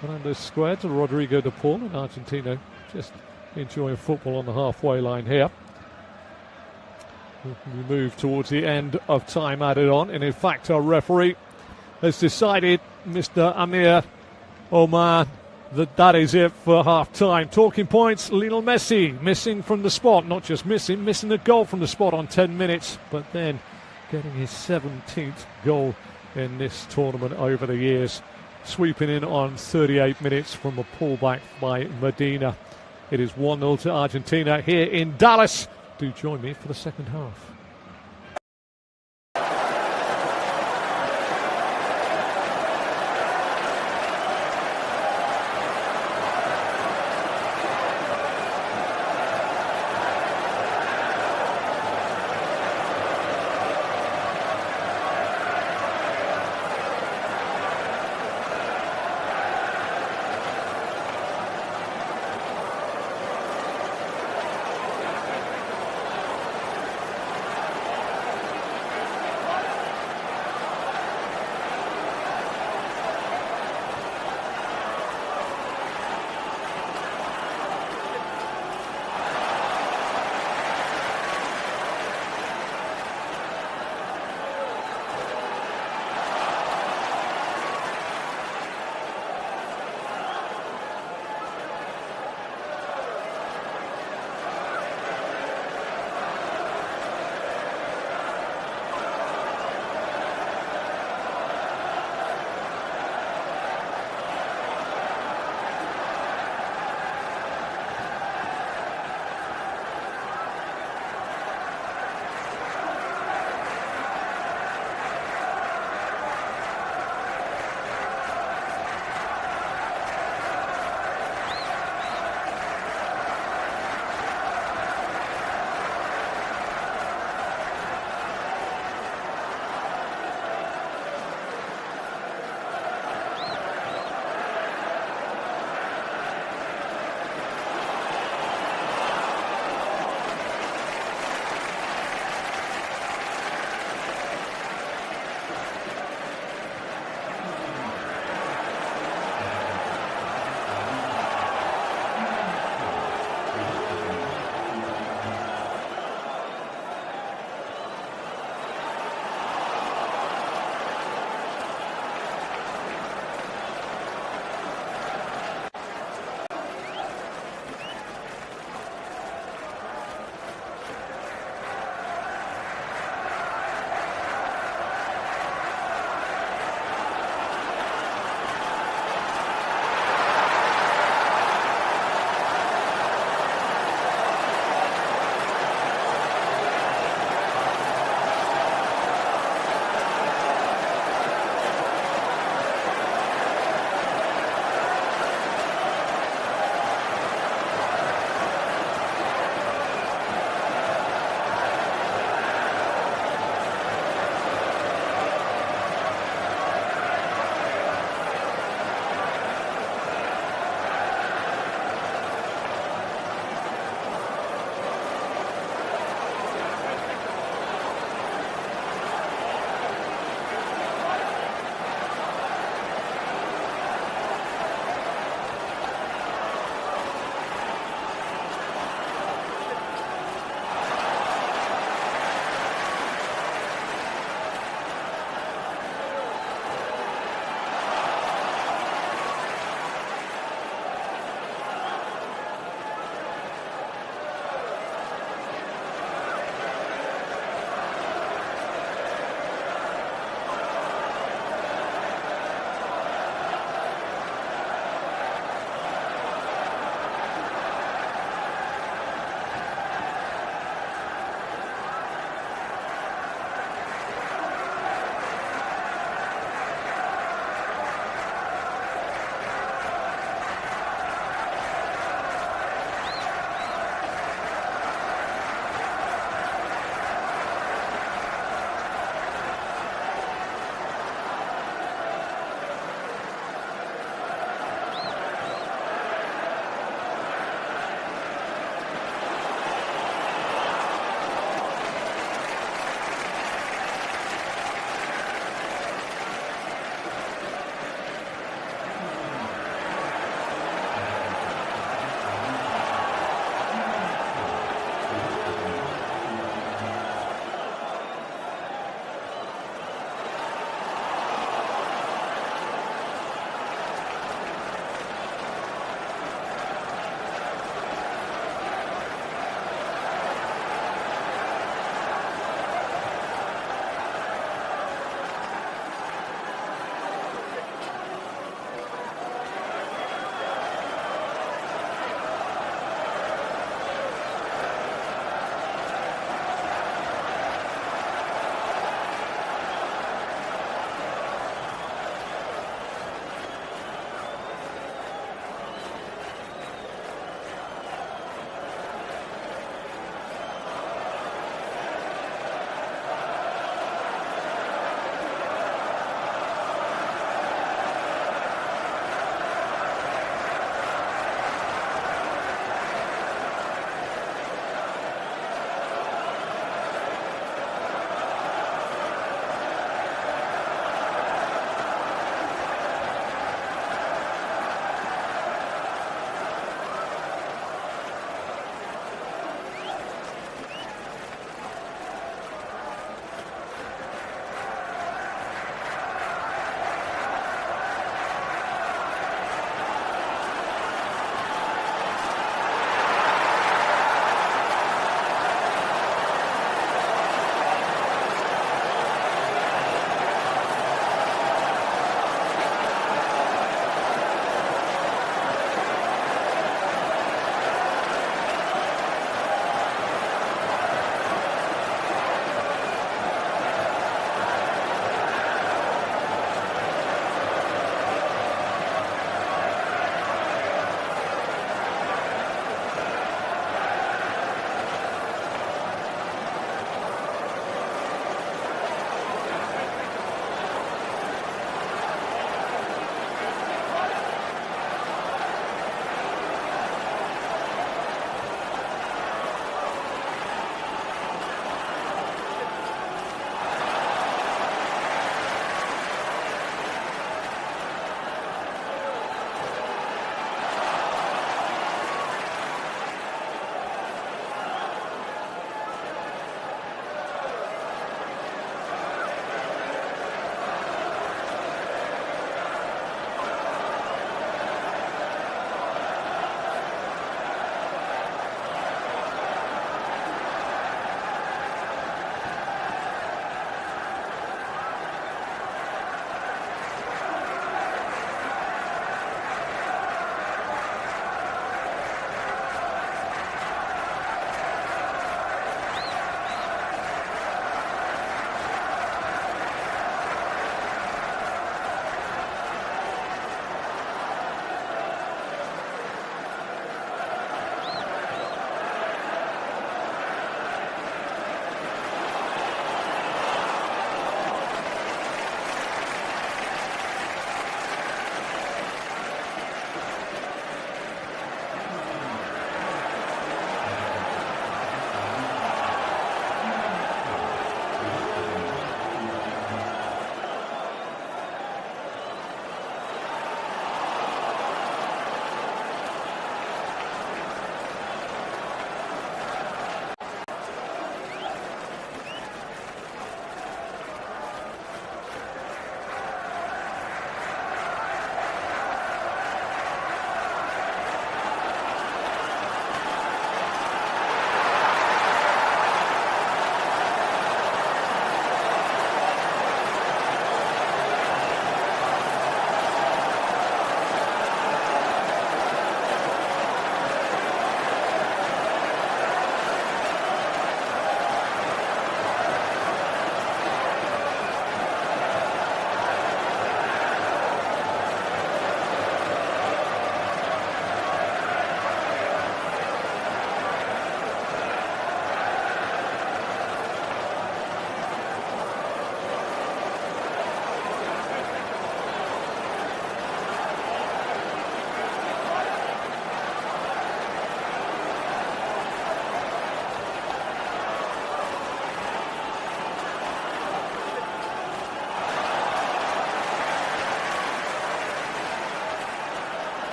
Fernandez square to Rodrigo de Paul, and Argentina just enjoying football on the halfway line here. We move towards the end of time added on, and in fact our referee has decided, Mr. Amir Oman, that is it for half-time. Talking points, Lionel Messi missing from the spot, not just missing the goal from the spot on 10 minutes, but then getting his 17th goal in this tournament over the years, sweeping in on 38 minutes from a pullback by Medina. It is 1-0 to Argentina here in Dallas. Do join me for the second half.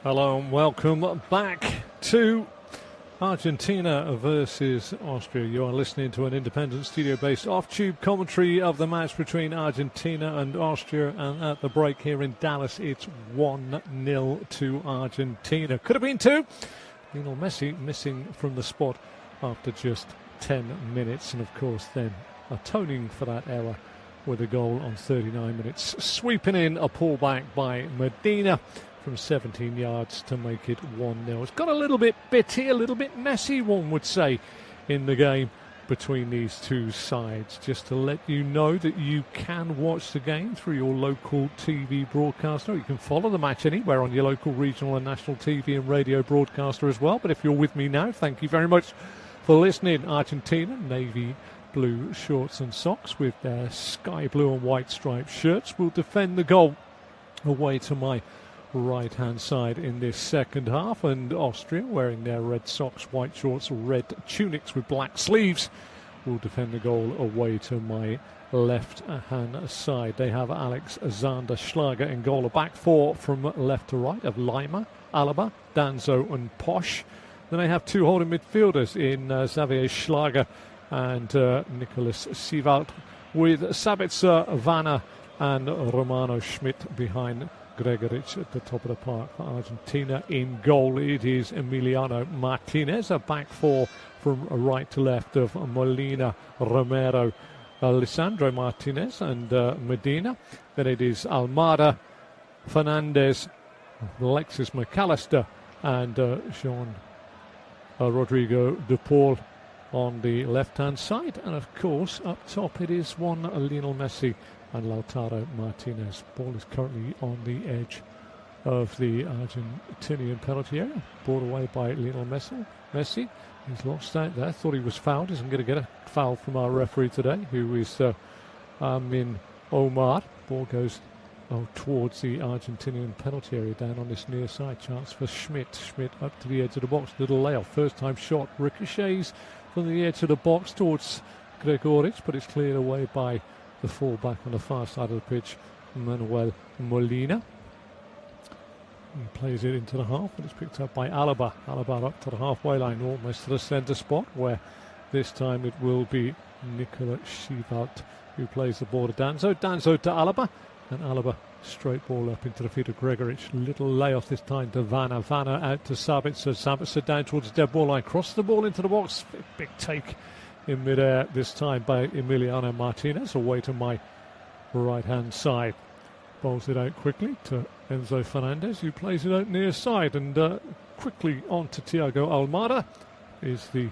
Hello and welcome back to Argentina versus Austria. You are listening to an independent studio-based off-tube commentary of the match between Argentina and Austria, and at the break here in Dallas it's 1-0 to Argentina. Could have been 2. Lionel Messi missing from the spot after just 10 minutes, and of course then atoning for that error with a goal on 39 minutes, sweeping in a pullback by Medina from 17 yards to make it 1-0. It's got a little bit bitty, a little bit messy, one would say, in the game between these two sides. Just to let you know that you can watch the game through your local TV broadcaster. You can follow the match anywhere on your local, regional and national TV and radio broadcaster as well. But if you're with me now, thank you very much for listening. Argentina, navy blue shorts and socks with their sky blue and white striped shirts, will defend the goal away to my right hand side in this second half, and Austria, wearing their red socks, white shorts, red tunics with black sleeves, will defend the goal away to my left hand side. They have Alexander Schlager in goal, a back four from left to right of Lima, Alaba, Danzo and Posch. Then they have two holding midfielders in Xavier Schlager and Nicholas Sievald, with Sabitzer, Vanna and Romano Schmidt behind Gregoric at the top of the park. For Argentina in goal it is Emiliano Martinez, a back four from right to left of Molina, Romero, Lisandro Martinez and Medina. Then it is Almada, Fernandez, Alexis McAllister and Jean Rodrigo de Paul on the left hand side, and of course up top it is one Lionel Messi and Lautaro Martinez. Ball is currently on the edge of the Argentinian penalty area. Brought away by Lionel Messi. He's lost out there. Thought he was fouled. Isn't going to get a foul from our referee today, who is Amin Omar. Ball goes towards the Argentinian penalty area down on this near side. Chance for Schmidt. Schmidt up to the edge of the box. Little layoff. First time shot. Ricochets from the edge of the box towards Gregoric, but it's cleared away by the full-back on the far side of the pitch, Manuel Molina. He plays it into the half, and it's picked up by Alaba. Alaba up to the halfway line, almost to the centre spot, where this time it will be Nicola Sievald who plays the ball to Danzo. Danzo to Alaba, and Alaba straight ball up into the feet of Gregoric. Little layoff this time to Vanna. Vanna out to Sabitzer. Sabitzer down towards the dead ball line. Cross the ball into the box. Big take in mid-air this time by Emiliano Martinez, away to my right-hand side. Bowls it out quickly to Enzo Fernandez, who plays it out near side, and quickly on to Thiago Almada is the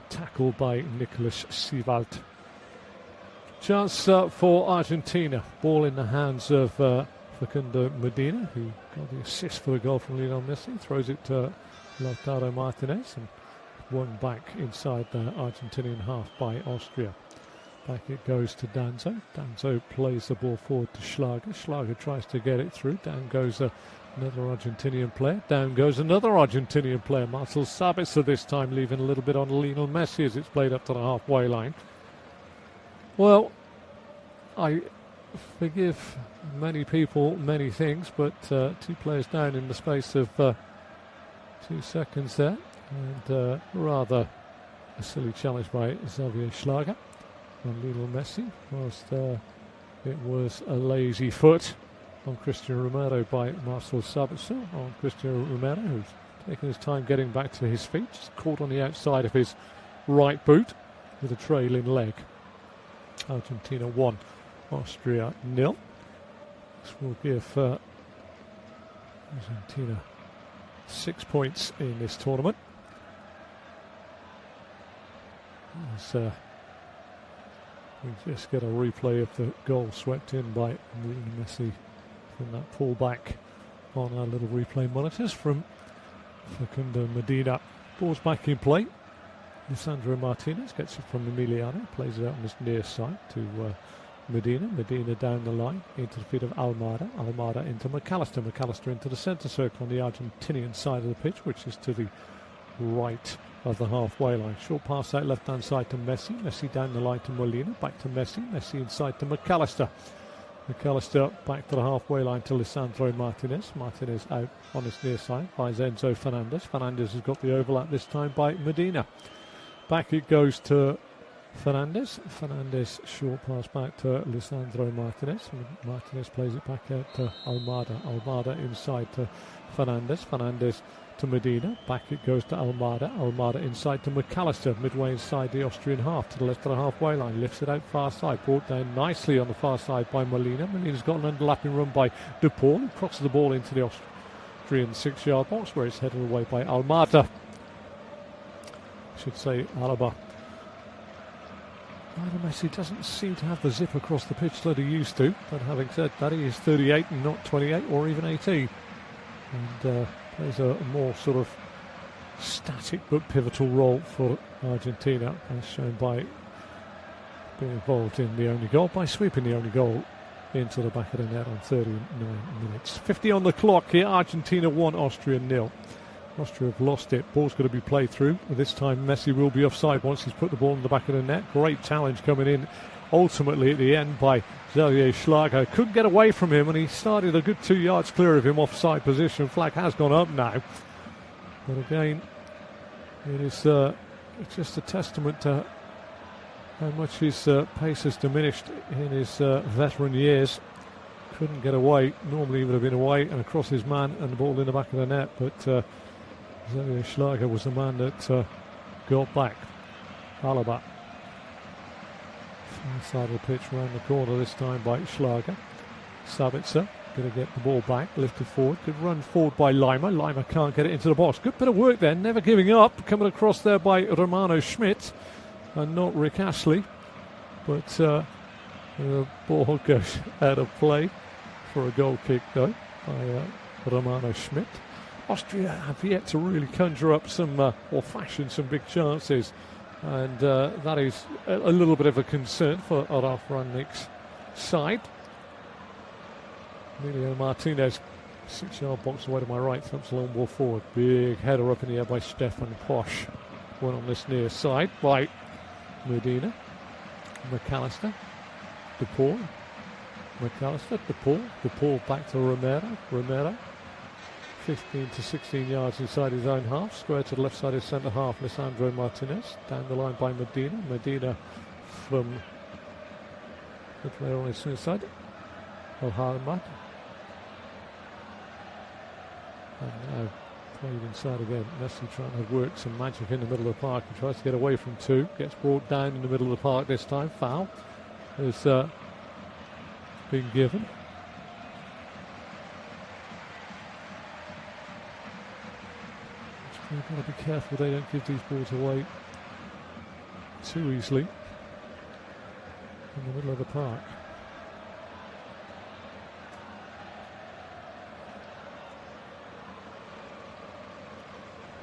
tackle by Nicolas Sievald. Chance for Argentina. Ball in the hands of Facundo Medina, who got the assist for the goal from Lionel Messi. Throws it to Lautaro Martinez, and won back inside the Argentinian half by Austria. Back it goes to Danzo. Danzo plays the ball forward to Schlager. Schlager tries to get it through. Down goes another Argentinian player. Down goes another Argentinian player. Marcel Sabitzer this time, leaving a little bit on Lionel Messi as it's played up to the halfway line. Well, I forgive many people many things, but two players down in the space of 2 seconds there. And rather a silly challenge by Xavier Schlager on Lionel Messi, whilst it was a lazy foot on Cristian Romero by Marcel Sabitzer on Cristian Romero, who's taking his time getting back to his feet, just caught on the outside of his right boot with a trailing leg. Argentina 1, Austria 0. This will give Argentina 6 points in this tournament. As we just get a replay of the goal swept in by Messi from that pullback on our little replay monitors from Facundo Medina. Ball's back in play. Lisandro Martinez gets it from Emiliano, plays it out on his near side to Medina. Medina down the line into the feet of Almada. Almada into McAllister. McAllister into the centre circle on the Argentinian side of the pitch, which is to the right of the halfway line. Short pass out left hand side to Messi. Messi down the line to Molina. Back to Messi. Messi inside to McAllister. McAllister back to the halfway line to Lisandro Martinez. Martinez out on his near side by Enzo Fernandez. Fernandez has got the overlap this time by Medina. Back it goes to Fernandez. Fernandez short pass back to Lisandro Martinez. Martinez plays it back out to Almada. Almada inside to Fernandez. Fernandez to Medina. Back it goes to Almada. Almada inside to McAllister. Midway inside the Austrian half to the left of the halfway line. Lifts it out far side. Brought down nicely on the far side by Molina. Molina's got an underlapping run by De Paul, who crosses the ball into the Austrian 6-yard box where it's headed away by Almada. Should say Alaba. Lionel Messi doesn't seem to have the zip across the pitch that he used to, but having said that, he is 38 and not 28 or even 18. And plays a more sort of static but pivotal role for Argentina, as shown by being involved in the only goal, by sweeping the only goal into the back of the net on 39 minutes. 50 on the clock here. Argentina 1, Austria 0. Austria have lost it. Ball's going to be played through. This time Messi will be offside once he's put the ball in the back of the net. Great challenge coming in ultimately at the end by Xavier Schlager. Couldn't get away from him, and he started a good 2 yards clear of him offside position. Flag has gone up now. But again, it is just a testament to how much his pace has diminished in his veteran years. Couldn't get away. Normally he would have been away and across his man and the ball in the back of the net, but Xavier Schlager was the man that got back. Alaba. Far side of the pitch, round the corner this time by Schlager. Sabitzer going to get the ball back, lifted forward. Good run forward by Lima. Lima can't get it into the box. Good bit of work there, never giving up. Coming across there by Romano Schmidt and not Rick Astley. But the ball goes out of play for a goal kick though by Romano Schmidt. Austria have yet to really conjure up some or fashion some big chances, and that is a little bit of a concern for Ralf Rangnick's side. Emilio Martinez, 6-yard box away to my right, thumps a long ball forward. Big header up in the air by Stefan Posch. One on this near side by Medina. McAllister. De Paul. McAllister. De Paul back to Romero. Romero. 15 to 16 yards inside his own half. Square to the left side of centre half. Lisandro Martinez. Down the line by Medina. Medina from the player on his near side. Al-Harmat. And now played inside again. Messi trying to work some magic in the middle of the park. He tries to get away from two. Gets brought down in the middle of the park this time. Foul has been given. You've got to be careful they don't give these balls away too easily in the middle of the park.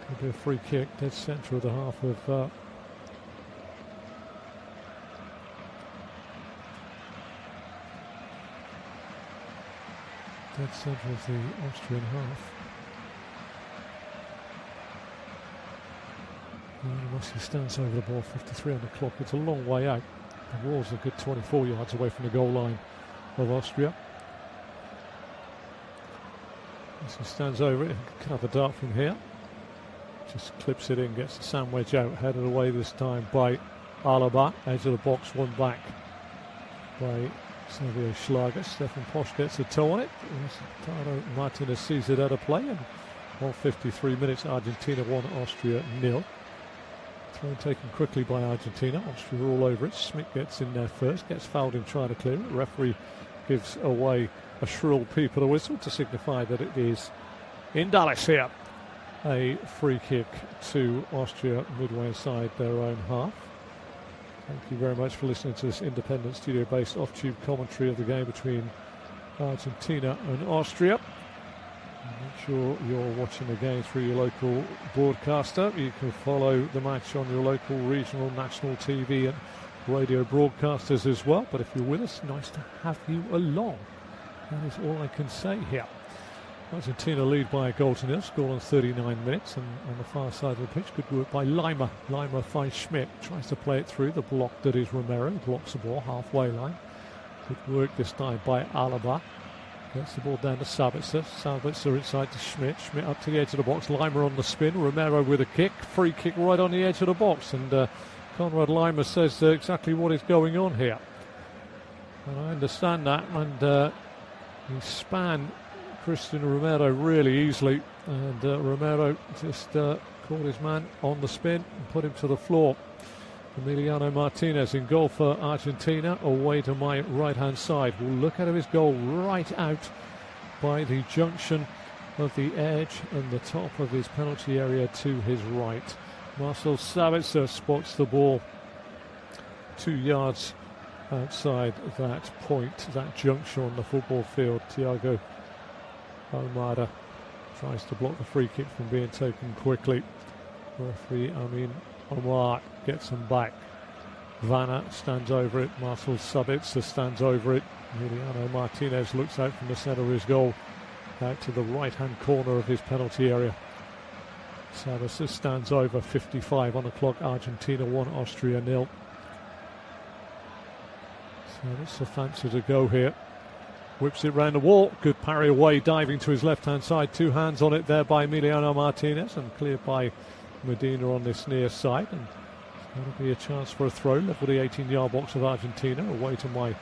Could be a free kick, dead centre of the half of dead centre of the Austrian half. Once he stands over the ball, 53 on the clock. It's a long way out. The ball's a good 24 yards away from the goal line of Austria. As he stands over it, he can have a dart from here. Just clips it in, gets the sand wedge out, headed away this time by Alaba. Edge of the box, one back by Xavier Schlager. Stefan Posch gets a toe on it. Martinez sees it out of play, and all 53 minutes, Argentina 1, Austria 0. Throw taken quickly by Argentina. Austria are all over it. Schmidt gets in there first, gets fouled in trying to clear it. The referee gives away a shrill peep of the whistle to signify that it is in Dallas here. A free kick to Austria midway inside their own half. Thank you very much for listening to this independent studio-based off-tube commentary of the game between Argentina and Austria. Make sure you're watching the game through your local broadcaster. You can follow the match on your local, regional, national TV and radio broadcasters as well. But if you're with us, nice to have you along. That is all I can say here. Argentina lead by a goal to nil, scored on 39 minutes, and on the far side of the pitch, good work by Lima. Lima finds Schmidt, tries to play it through. The block that is Romero, blocks the ball halfway line. Good work this time by Alaba. Gets the ball down to Sabitzer. Sabitzer inside to Schmidt. Schmidt up to the edge of the box. Lima on the spin. Romero with a kick. Free kick right on the edge of the box. And Conrad Lima says exactly what is going on here. And I understand that. And he span Christian Romero really easily. And Romero just caught his man on the spin and put him to the floor. Emiliano Martinez in goal for Argentina, away to my right-hand side. We'll look at his goal right out by the junction of the edge and the top of his penalty area to his right. Marcel Sabitzer spots the ball 2 yards outside that point, that junction on the football field. Thiago Almada tries to block the free kick from being taken quickly. Referee Amin Omar gets him back. Vanna stands over it. Marcel Sabitzer stands over it. Emiliano Martinez looks out from the centre of his goal out to the right-hand corner of his penalty area. Sabitzer stands over. 55 on the clock. Argentina 1, Austria 0. Sabitzer fancies a go here. Whips it round the wall. Good parry away, diving to his left-hand side. 2 hands on it there by Emiliano Martinez and cleared by Medina on this near side. And that'll be a chance for a throw. Level the 18-yard box of Argentina, away to my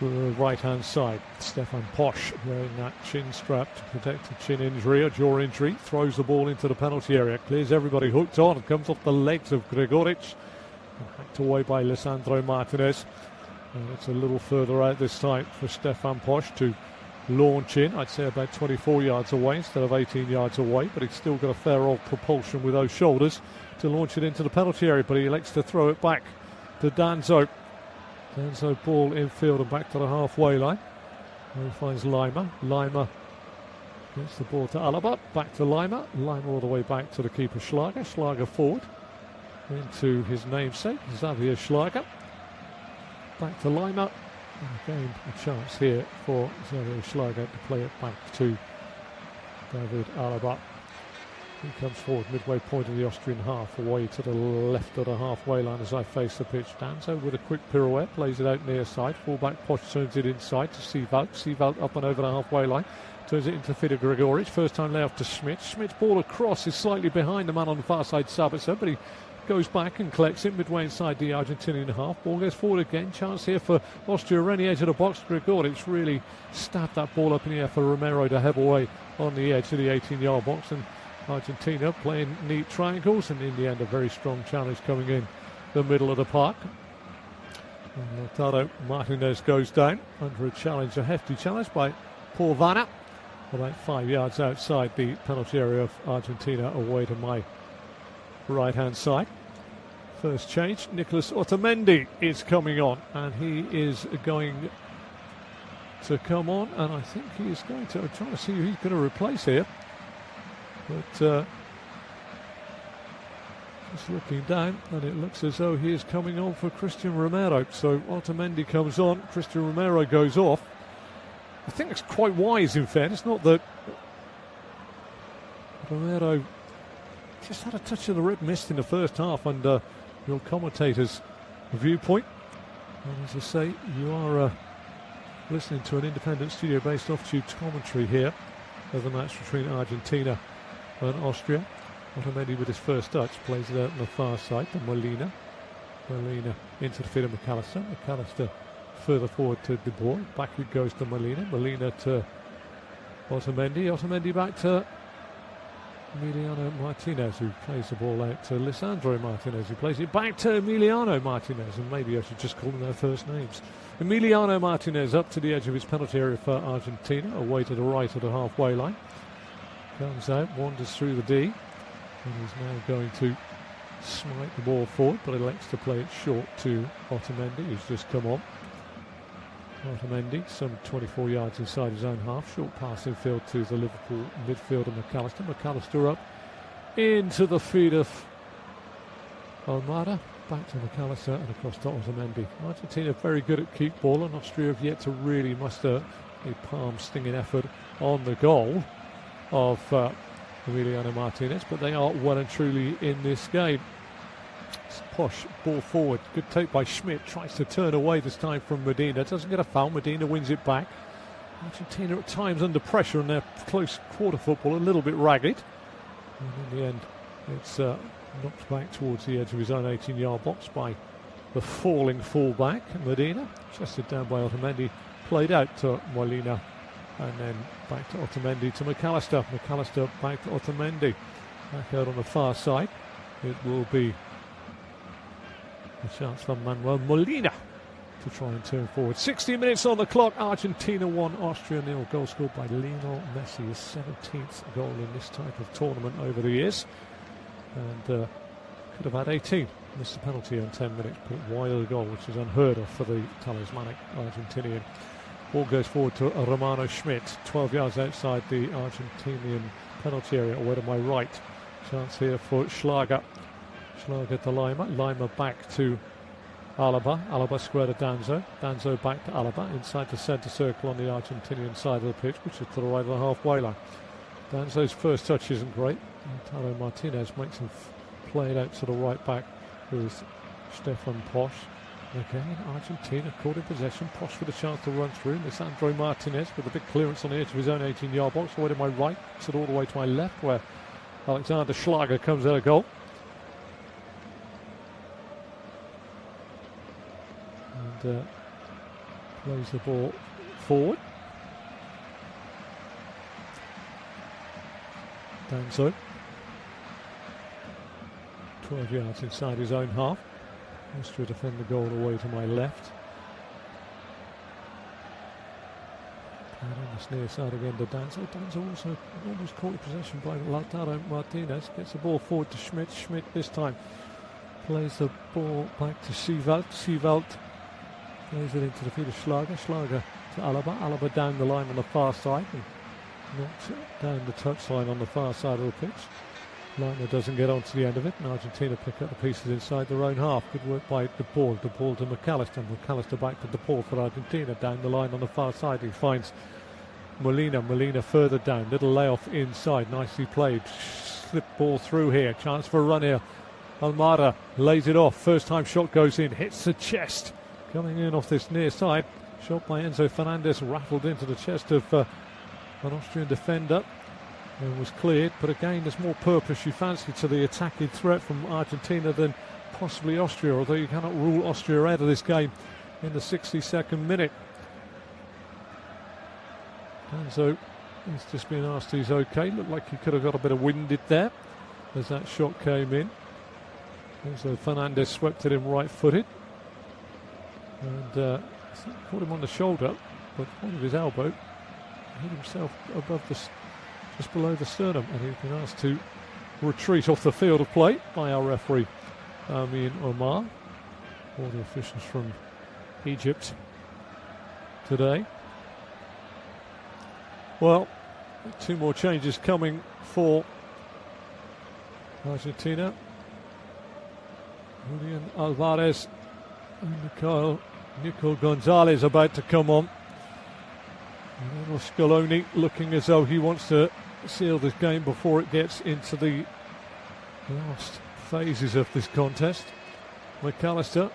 right-hand side. Stefan Posch wearing that chin strap to protect a chin injury, a jaw injury. Throws the ball into the penalty area. Clears everybody hooked on. It comes off the legs of Gregoric. And hacked away by Lisandro Martinez. And it's a little further out this time for Stefan Posch to launch in. I'd say about 24 yards away instead of 18 yards away, but he's still got a fair old propulsion with those shoulders to launch it into the penalty area, but he elects to throw it back to Danzo. Danzo ball infield and back to the halfway line. He finds Lima. Lima gets the ball to Alaba. Back to Lima. Lima all the way back to the keeper Schlager. Schlager forward into his namesake, Xavier Schlager. Back to Lima. And again, a chance here for Xavier Schlager to play it back to David Alaba. He comes forward midway point of the Austrian half, away to the left of the halfway line as I face the pitch. Danzo with a quick pirouette, plays it out near side. Fullback Posch turns it inside to Sivalt. Sivalt up and over the halfway line. Turns it into Fidel Gregoric. First time layoff to Schmidt. Schmidt's ball across is slightly behind the man on the far side, Sabitzer, but he goes back and collects it midway inside the Argentinian half. Ball goes forward again. Chance here for Austria around the edge of the box. Gregoric really stabbed that ball up in the air for Romero to have away on the edge of the 18-yard box. And Argentina playing neat triangles, and in the end a very strong challenge coming in the middle of the park. And Lautaro Martinez goes down under a challenge, a hefty challenge by Paul Vanna, about 5 yards outside the penalty area of Argentina, away to my right-hand side. First change, Nicolas Otamendi is coming on, and he is going to come on, and I think he is going to, I'm trying to see who he's going to replace here. But just looking down, and it looks as though he is coming on for Christian Romero. So Otamendi comes on, Christian Romero goes off. I think it's quite wise, in fairness. Not that Romero just had a touch of the rib missed in the first half under your commentator's viewpoint. And as I say, you are listening to an independent studio-based off-tube commentary here of the match between Argentina and Austria. Otamendi with his first touch plays it out on the far side to Molina. Molina into the field of McAllister. McAllister further forward to De Boer. Back it goes to Molina. Molina to Otamendi. Otamendi back to Emiliano Martinez, who plays the ball out to Lisandro Martinez, who plays it back to Emiliano Martinez. And maybe I should just call them their first names. Emiliano Martinez up to the edge of his penalty area for Argentina, away to the right of the halfway line. Comes out, wanders through the D, and is now going to smite the ball forward, but elects to play it short to Otamendi, who's just come on. Otamendi, some 24 yards inside his own half. Short pass infield to the Liverpool midfielder McAllister. McAllister up into the feet of Almada. Back to McAllister and across to Otamendi. Argentina very good at keep ball, and Austria have yet to really muster a palm-stinging effort on the goal of Emiliano Martinez, but they are well and truly in this game. Posh, ball forward. Good take by Schmidt. Tries to turn away this time from Medina. Doesn't get a foul. Medina wins it back. Argentina at times under pressure in their close quarter football, a little bit ragged. And in the end, it's knocked back towards the edge of his own 18-yard box by the falling fullback, Medina. Chested down by Otamendi. Played out to Molina. And then back to Otamendi to McAllister. McAllister back to Otamendi. Back out on the far side. It will be a chance for Manuel Molina to try and turn forward. 60 minutes on the clock. Argentina 1, Austria 0. Goal scored by Lionel Messi, his 17th goal in this type of tournament over the years. And could have had 18. Missed the penalty on 10 minutes, put wide of the goal, which is unheard of for the talismanic Argentinian. Ball goes forward to Romano Schmidt, 12 yards outside the Argentinian penalty area, away to my right. Chance here for Schlager. Schlager to Lima. Lima back to Alaba. Alaba square to Danzo. Danzo back to Alaba. Inside the centre circle on the Argentinian side of the pitch, which is to the right of the halfway line. Danzo's first touch isn't great. Lautaro Martinez makes him play it out to the right back with Stefan Posch. Again, Argentina caught in possession. Posch with a chance to run through. Lisandro Martinez with a big clearance on the edge of his own 18-yard box. Away to my right, so all the way to my left, where Alexander Schlager comes out of goal. And plays the ball forward. Danzo. 12 yards inside his own half. Austria defend the goal away to my left. And on this near side again to Danzo. Danzo also almost caught in possession by Lautaro Martinez. Gets the ball forward to Schmidt. Schmidt this time plays the ball back to Sievelt. Sievelt plays it into the feet of Schlager. Schlager to Alaba. Alaba down the line on the far side. And knocks down the touchline on the far side of the pitch. Lima doesn't get on to the end of it, and Argentina pick up the pieces inside their own half. Good work by De Paul. De Paul to McAllister. McAllister back to De Paul for Argentina. Down the line on the far side, he finds Molina. Molina further down. Little layoff inside. Nicely played. Slip ball through here. Chance for a run here. Almada lays it off. First time shot goes in. Hits the chest. Coming in off this near side. Shot by Enzo Fernandez. Rattled into the chest of an Austrian defender. And was cleared, but again there's more purpose, you fancy, to the attacking threat from Argentina than possibly Austria, although you cannot rule Austria out of this game in the 62nd minute. And so he's just been asked he's okay. Looked like he could have got a bit of winded there as that shot came in. And so Fernandez swept it in right-footed and caught him on the shoulder, but one of his elbow hit himself above the just below the sternum, and he's been asked to retreat off the field of play by our referee, Amin Omar. All the officials from Egypt today. Well, two more changes coming for Argentina. Julian Alvarez and Nico Gonzalez about to come on. And Scaloni looking as though he wants to seal this game before it gets into the last phases of this contest. McAllister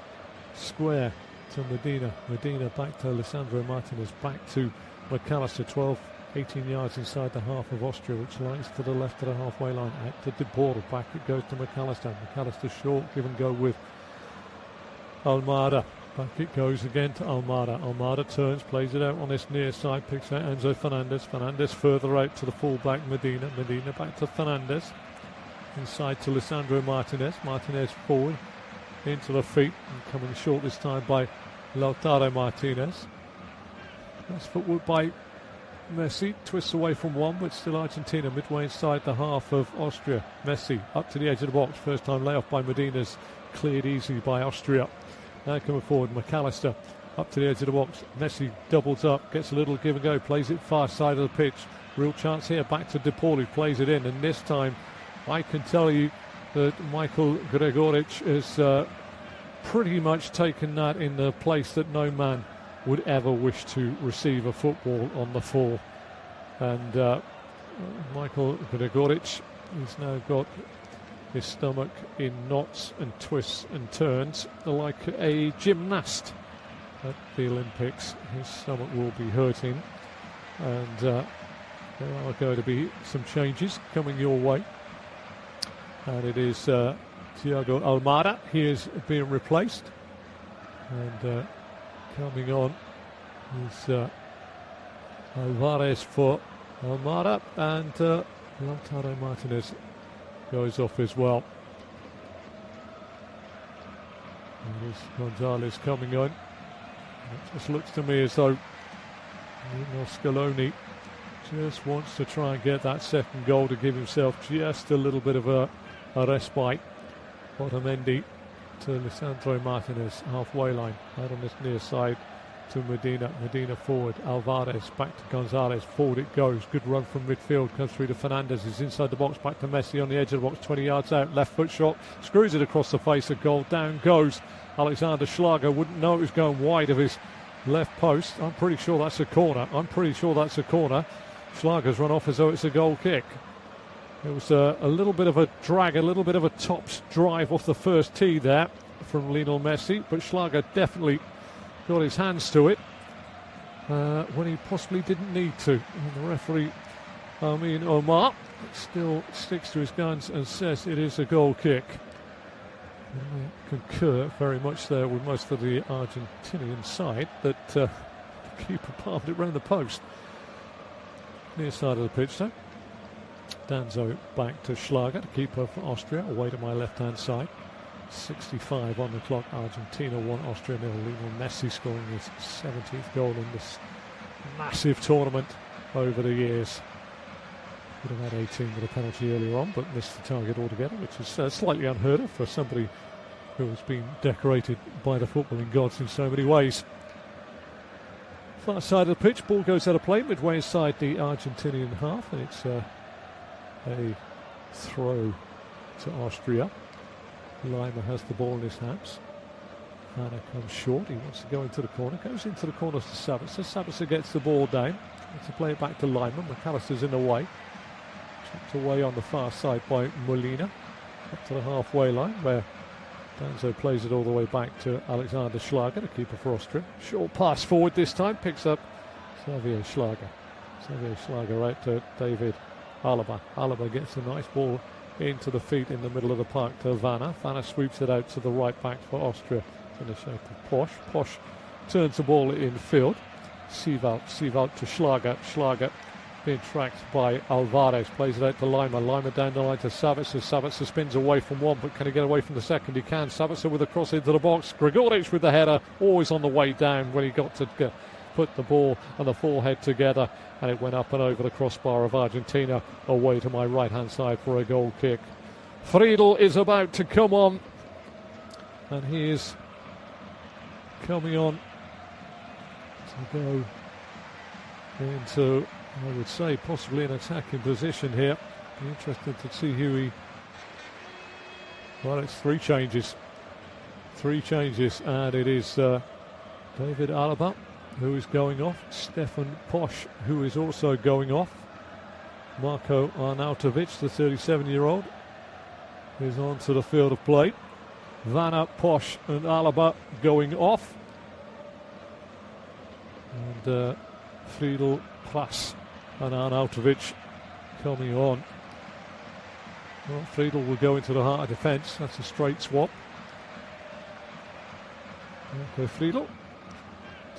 square to Medina. Medina back to Alessandro Martinez. Back to McAllister. 18 yards inside the half of Austria, which lies to the left of the halfway line. Out to De Paul. Back it goes to McAllister. McAllister short. Give and go with Almada. Back it goes again to Almada. Almada turns, plays it out on this near side, picks out Enzo Fernandez. Fernandez further out to the fullback Medina. Medina back to Fernandez. Inside to Lisandro Martinez. Martinez forward into the feet and coming short this time by Lautaro Martinez. That's footwork by Messi. Twists away from one, but still Argentina midway inside the half of Austria. Messi up to the edge of the box. First time layoff by Medina's cleared easy by Austria. Now coming forward, McAllister up to the edge of the box. Messi doubles up, gets a little give and go, plays it far side of the pitch. Real chance here, back to De Paul, who plays it in. And this time, I can tell you that Michael Gregoric has pretty much taken that in the place that no man would ever wish to receive a football on the fall. And Michael Gregoric has now got his stomach in knots and twists and turns like a gymnast at the Olympics. His stomach will be hurting, and there are going to be some changes coming your way. And it is Thiago Almada. He is being replaced, and coming on is Alvarez for Almada, and Lautaro Martinez goes off as well. And it's Gonzalez coming on. It just looks to me as though Scaloni just wants to try and get that second goal to give himself just a little bit of a respite. Otamendi to Lisandro Martinez, halfway line, out on this near side to Medina. Medina forward, Alvarez back to Gonzalez, forward it goes, good run from midfield, comes through to Fernandez, is inside the box, back to Messi on the edge of the box, 20 yards out, left foot shot, screws it across the face of goal, down goes Alexander Schlager. Wouldn't know it was going wide of his left post. I'm pretty sure that's a corner. Schlager's run off as though it's a goal kick. It was a little bit of a drag, a little bit of a tops drive off the first tee there from Lionel Messi, but Schlager definitely got his hands to it when he possibly didn't need to. And the referee, Omar, still sticks to his guns and says it is a goal kick. And I concur very much there with most of the Argentinian side that the keeper palmed it round the post. Near side of the pitch though. Danzo back to Schlager, the keeper for Austria, away to my left-hand side. 65 on the clock. Argentina 1, Austria 0. Lionel Messi scoring his 17th goal in this massive tournament over the years. Would have had 18 with a penalty earlier on, but missed the target altogether, which is slightly unheard of for somebody who has been decorated by the footballing gods in so many ways. Far side of the pitch, ball goes out of play midway inside the Argentinian half, and it's a throw to Austria. Lima has the ball in his hands. Vanna comes short. He wants to go into the corner. Goes into the corner to Sabitzer. Sabitzer gets the ball down. To play it back to Lima. McAllister's in the way. Chipped away on the far side by Molina. Up to the halfway line where Danzo plays it all the way back to Alexander Schlager, the keeper for Austria. Short pass forward this time. Picks up Xavier Schlager. Xavier Schlager out to David Alaba. Alaba gets a nice ball into the feet in the middle of the park to Vanna. Vanna sweeps it out to the right back for Austria in the shape of Posch. Posch turns the ball in field. Sievald to Schlager. Schlager being tracked by Alvarez. Plays it out to Lima. Lima down the line to Sabitzer. Sabitzer spins away from one, but can he get away from the second? He can. Sabitzer with a cross into the box. Gregoric with the header. Always on the way down when he got to put the ball and the forehead together, and it went up and over the crossbar of Argentina, away to my right-hand side for a goal kick. Friedel is about to come on, and he is coming on to go into, I would say, possibly an attacking position here. Be interested to see who he... Well, it's three changes, and it is David Alaba who is going off, Stefan Posch, who is also going off. Marko Arnautovic, the 37-year-old, is onto the field of play. Vanna, Posch and Alaba going off. And Friedel, Plas and Arnautovic coming on. Well, Friedel will go into the heart of defence. That's a straight swap. Okay, Friedel,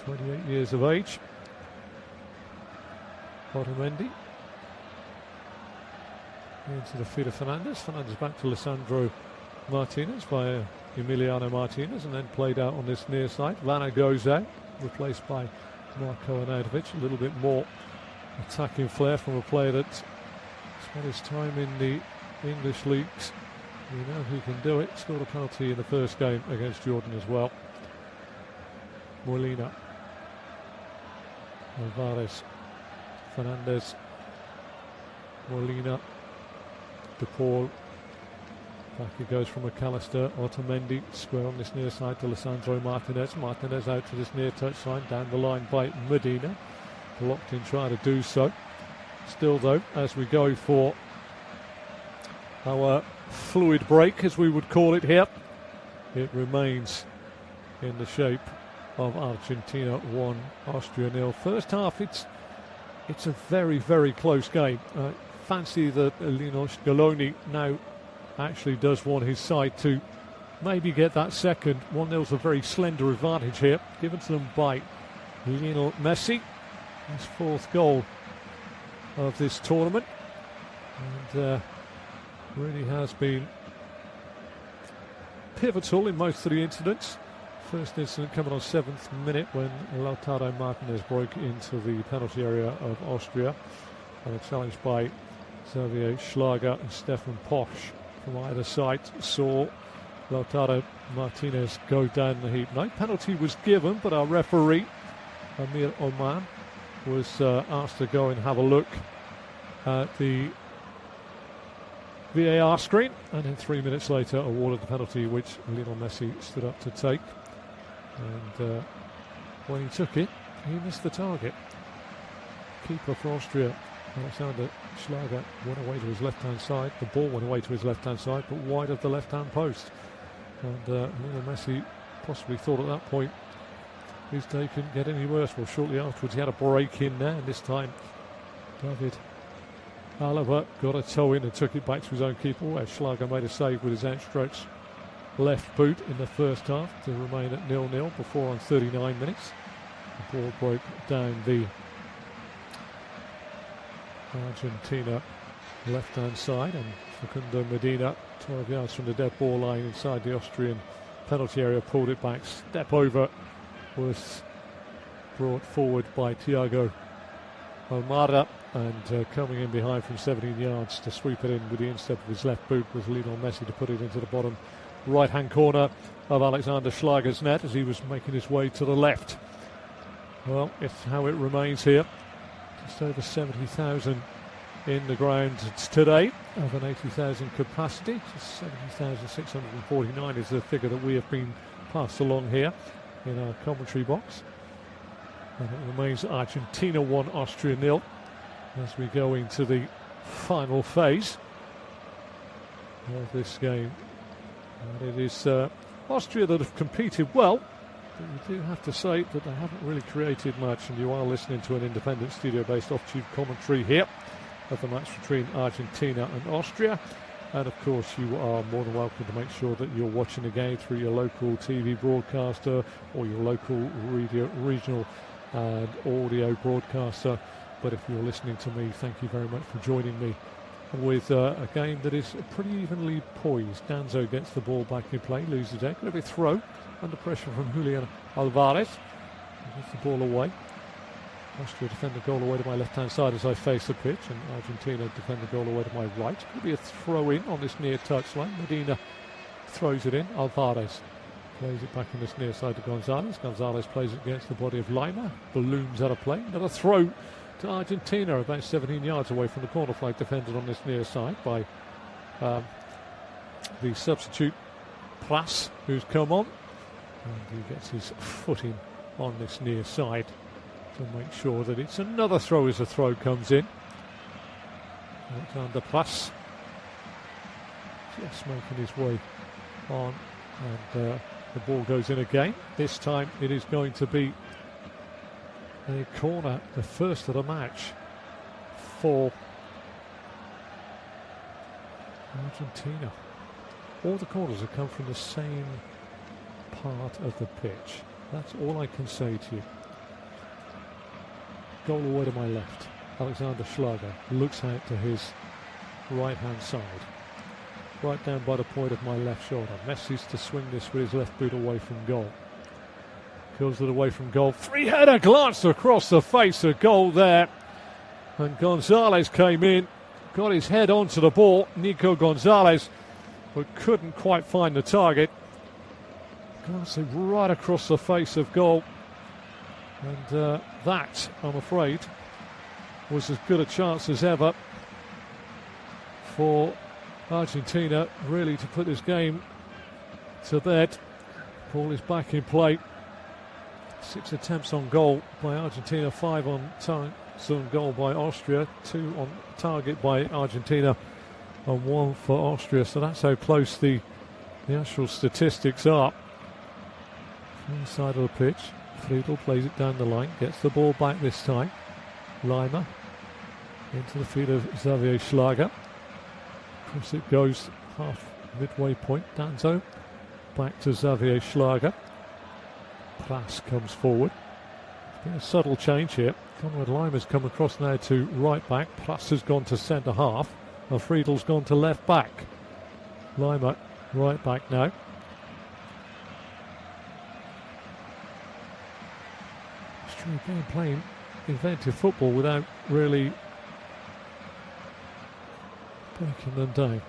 28 years of age. Otamendi into the feet of Fernandez. Fernandez back to Lisandro Martinez by Emiliano Martinez, and then played out on this near side. Vanna goes out, replaced by Marko Arnautovic. A little bit more attacking flair from a player that spent his time in the English leagues. You know who can do it. Scored a penalty in the first game against Jordan as well. Molina, Alvarez, Fernandez, Molina, De Paul. Back he goes from McAllister. Otamendi square on this near side to Lisandro Martinez. Martinez out to this near touch line, down the line by Medina. Blocked in trying to do so. Still though, as we go for our fluid break, as we would call it here. It remains in the shape of Argentina 1, Austria 0. First half, it's a very, very close game. Fancy that Lino Scaloni now actually does want his side to maybe get that second. 1-0's a very slender advantage here, given to them by Lionel Messi. His fourth goal of this tournament. And really has been pivotal in most of the incidents. First incident coming on 7th minute when Lautaro Martinez broke into the penalty area of Austria, and a challenge by Xavier Schlager and Stefan Posch from either side saw Lautaro Martinez go down the heap. No penalty was given, but our referee Amir Oman was asked to go and have a look at the VAR screen, and then 3 minutes later awarded the penalty which Lionel Messi stood up to take. And when he took it, he missed the target. Keeper for Austria, Alexander Schlager, went away to his left-hand side. The ball went away to his left-hand side, but wide of the left-hand post. And Lionel Messi possibly thought at that point his day couldn't get any worse. Well, shortly afterwards he had a break in there, and this time David Alaba got a toe in and took it back to his own keeper, where Schlager made a save with his outstretched left boot in the first half to remain at 0-0 before on 39 minutes. The ball broke down the Argentina left-hand side, and Facundo Medina, 12 yards from the dead ball line inside the Austrian penalty area, pulled it back. Step over was brought forward by Thiago Almada, and coming in behind from 17 yards to sweep it in with the instep of his left boot was Lionel Messi to put it into the bottom right-hand corner of Alexander Schlager's net as he was making his way to the left. Well, it's how it remains here. Just over 70,000 in the ground today of an 80,000 capacity. Just 70,649 is the figure that we have been passed along here in our commentary box. And it remains Argentina 1, Austria 0 as we go into the final phase of this game. And it is Austria that have competed well, but you do have to say that they haven't really created much, and you are listening to an independent studio-based off-tube commentary here of the match between Argentina and Austria. And of course you are more than welcome to make sure that you're watching the game through your local TV broadcaster or your local regional and audio broadcaster. But if you're listening to me, thank you very much for joining me with a game that is pretty evenly poised. Danzo gets the ball back in play, loses it. Going to be a throw under pressure from Julian Alvarez. He gets the ball away. Austria defend the goal away to my left-hand side as I face the pitch, and Argentina defend the goal away to my right. Could be a throw-in on this near touchline. Medina throws it in. Alvarez plays it back on this near side to Gonzalez. Gonzalez plays it against the body of Lima. Balloons out of play. Another throw to Argentina, about 17 yards away from the corner flag, defended on this near side by the substitute Pras, who's come on, and he gets his footing on this near side to make sure that it's another throw as the throw comes in. Alexander Pras just making his way on, and the ball goes in again. This time it is going to be a corner, the first of the match for Argentina. All the corners have come from the same part of the pitch. That's all I can say to you. Goal away to my left. Alexander Schlager looks out to his right-hand side. Right down by the point of my left shoulder. Messi's to swing this with his left boot away from goal. Kills it away from goal. Three-header glanced across the face of goal there. And Gonzalez came in, got his head onto the ball. Nico Gonzalez, but couldn't quite find the target. Glancing right across the face of goal. And that, I'm afraid, was as good a chance as ever for Argentina, really, to put this game to bed. Ball is back in play. 6 attempts on goal by Argentina, 5 on goal by Austria, 2 on target by Argentina, and 1 for Austria. So that's how close the actual statistics are. Far side of the pitch. Friedel plays it down the line, gets the ball back this time. Leimer into the feet of Xavier Schlager. Across it goes half midway point. Danzo back to Xavier Schlager. Plas comes forward. It's been a subtle change here. Konrad Leimer's come across now to right back. Plas has gone to centre half. And Friedel's gone to left back. Leimer right back now. Again, playing inventive football without really breaking them down.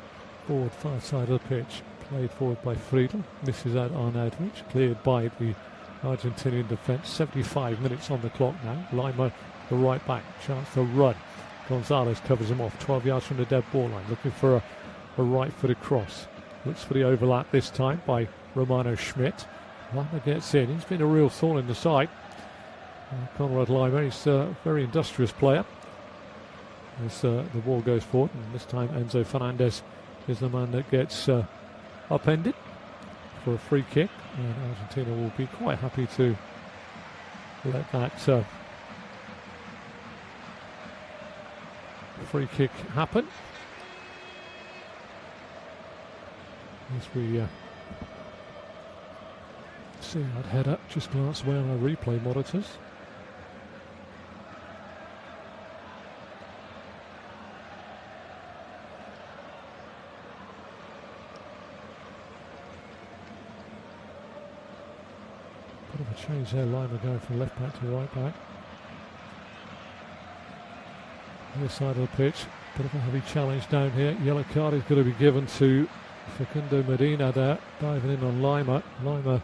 Forward, far side of the pitch. Played forward by Friedel. Misses out Arnautovic. Cleared by the Argentinian defence. 75 minutes on the clock now. Leimer, the right back. Chance to run. Gonzalez covers him off. 12 yards from the dead ball line. Looking for a right-footed cross. Looks for the overlap this time by Romano Schmidt. Leimer gets in. He's been a real thorn in the side. Konrad Leimer, he's a very industrious player as the ball goes forward, and this time Enzo Fernandez is the man that gets upended for a free kick, and Argentina will be quite happy to let that free kick happen. As we see that header just glance away on our replay monitors. Bit of a change there, Leimer going from left back to right back. Other side of the pitch, bit of a heavy challenge down here. Yellow card is going to be given to Facundo Medina there, diving in on Leimer. Leimer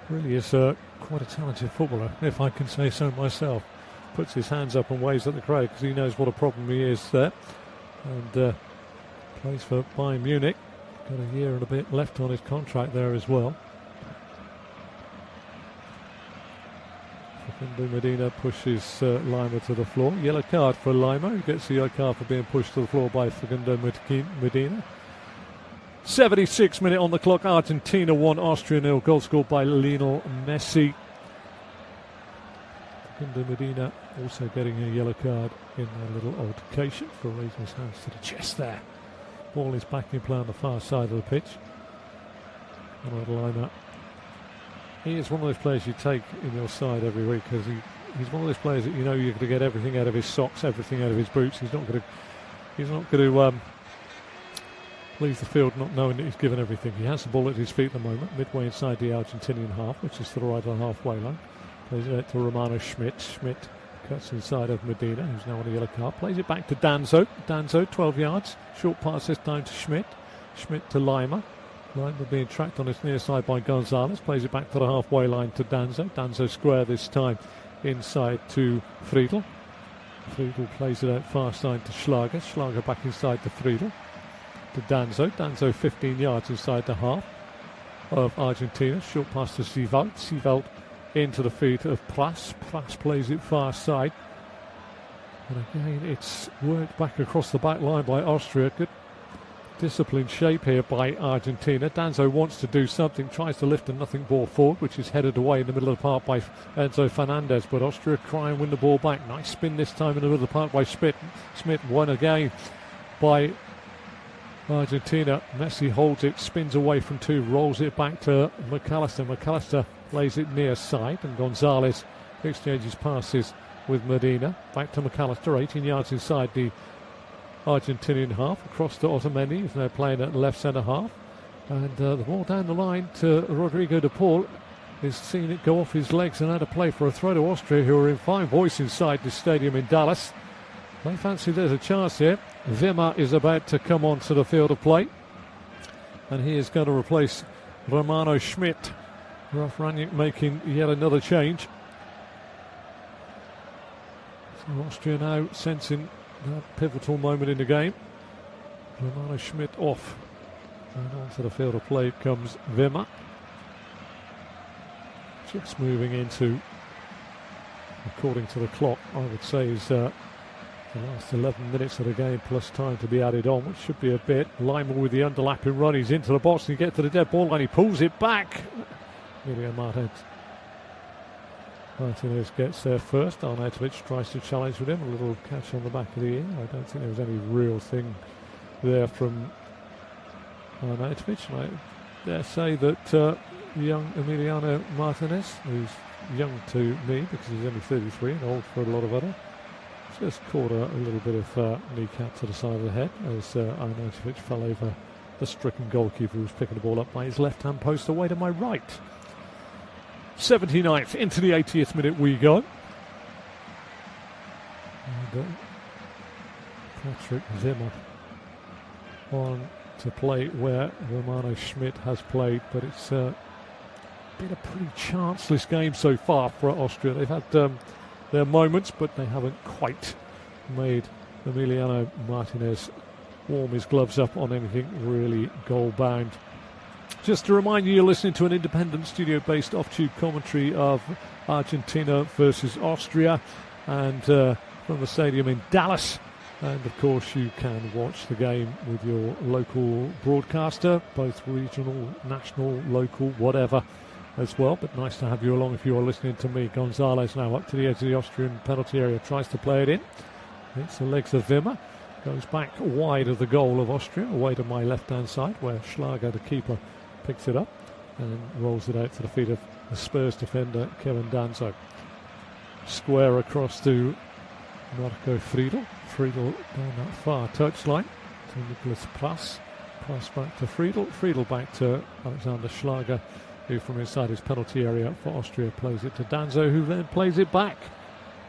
really is quite a talented footballer, if I can say so myself. Puts his hands up and waves at the crowd because he knows what a problem he is there. And plays for Bayern Munich. Got a year and a bit left on his contract there as well. Facundo Medina pushes Leimer to the floor. Yellow card for Leimer, who gets the yellow card for being pushed to the floor by Facundo Medina. 76 minute on the clock. Argentina 1, Austria 0. Goal scored by Lionel Messi. Facundo Medina also getting a yellow card in a little altercation for raising his hands to the chest there. Ball is back in play on the far side of the pitch. Konrad Leimer. He is one of those players you take in your side every week because he's one of those players that you know you're going to get everything out of his socks, everything out of his boots. He's not going to leave the field not knowing that he's given everything. He has the ball at his feet at the moment, midway inside the Argentinian half, which is to the right of the halfway line. Plays it out to Romano Schmidt. Schmidt cuts inside of Medina, who's now on a yellow card. Plays it back to Danzo. Danzo, 12 yards. Short pass this time to Schmidt. Schmidt to Leimer. Leimer being tracked on his near side by Gonzalez. Plays it back to the halfway line to Danzo. Danzo square this time inside to Friedel. Friedel plays it out far side to Schlager. Schlager back inside to Friedel. To Danzo. Danzo 15 yards inside the half of Argentina. Short pass to Sivalt. Sivalt into the feet of Plas. Plas plays it far side. And again, it's worked back across the back line by Austria. Good disciplined shape here by Argentina. Danzo wants to do something, tries to lift a nothing ball forward, which is headed away in the middle of the park by Enzo Fernandez, but Austria try and win the ball back. Nice spin this time in the middle of the park by Schmidt. Schmidt won again by Argentina. Messi holds it, spins away from two, rolls it back to McAllister. McAllister lays it near side, and Gonzalez exchanges passes with Medina. Back to McAllister, 18 yards inside the Argentinian half, across to Otamendi, who's now playing at left centre half. And the ball down the line to Rodrigo de Paul. Is seeing it go off his legs and out of play for a throw to Austria, who are in fine voice inside the stadium in Dallas. They fancy there's a chance here. Wimmer is about to come onto the field of play, and he is going to replace Romano Schmidt. Ralf Rangnick making yet another change. So Austria now sensing that pivotal moment in the game. Romano Schmidt off, and onto the field of play comes Wimmer. Just moving into, according to the clock, I would say is The last 11 minutes of the game plus time to be added on, which should be a bit. Lima with the underlapping run. He's into the box and he gets to the dead ball line. He pulls it back. Emilio Martinez gets there first. Arnautovic tries to challenge with him. A little catch on the back of the ear. I don't think there was any real thing there from Arnautovic. And I dare say that young Emiliano Martinez, who's young to me because he's only 33 and old for a lot of others, just caught a little bit of kneecap to the side of the head as Arnautovic fell over the stricken goalkeeper who was picking the ball up by his left-hand post away to my right. 79th, into the 80th minute we go. And, Patrick Wimmer on to play where Romano Schmidt has played, but it's been a pretty chanceless game so far for Austria. They've had their moments, but they haven't quite made Emiliano Martinez warm his gloves up on anything really goal-bound. Just to remind you, you're listening to an independent studio-based off-tube commentary of Argentina versus Austria, and from the stadium in Dallas. And of course you can watch the game with your local broadcaster, both regional, national, local, whatever as well. But nice to have you along if you are listening to me. Gonzalez now up to the edge of the Austrian penalty area, tries to play it in. It's the legs of Wimmer. Goes back wide of the goal of Austria, away to my left-hand side, where Schlager, the keeper, picks it up and rolls it out to the feet of the Spurs defender, Kevin Danzo. Square across to Marco Friedel. Friedel down that far touchline to Nicholas Plas. Pass back to Friedel. Friedel back to Alexander Schlager, who from inside his penalty area for Austria plays it to Danzo, who then plays it back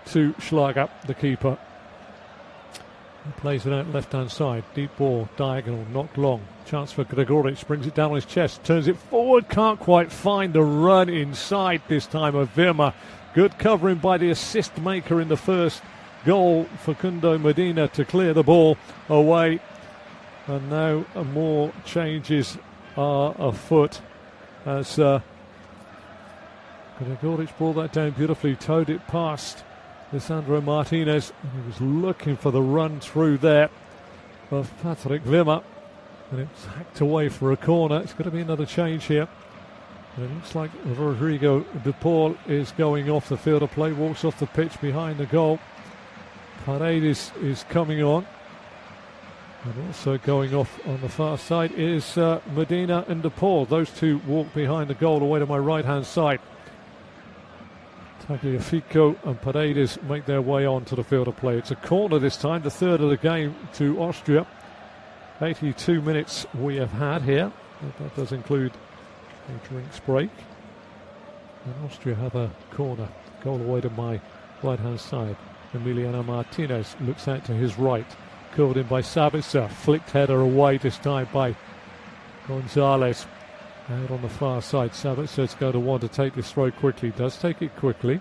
to Schlager, the keeper. He plays it out left-hand side. Deep ball, diagonal, knocked long. Chance for Gregoric, brings it down on his chest, turns it forward, can't quite find the run inside this time of Wimmer. Good covering by the assist maker in the first goal, Facundo Medina, to clear the ball away. And now more changes are afoot as Gregoric brought that down beautifully, towed it past Lisandro Martinez. He was looking for the run through there of Patrick Wimmer, and it's hacked away for a corner. It's going to be another change here. And it looks like Rodrigo De Paul is going off the field of play, walks off the pitch behind the goal. Paredes is coming on. And also going off on the far side is Medina and De Paul. Those two walk behind the goal away to my right-hand side. Tagliafico and Paredes make their way on to the field of play. It's a corner this time, the third of the game to Austria. 82 minutes we have had here. That does include a drinks break. And Austria have a corner. Goal away to my right-hand side. Emiliano Martinez looks out to his right. Called in by Sabitzer. Flicked header away this time by Gonzalez. Out on the far side, Sabitzer's going to want to take this throw quickly. Does take it quickly.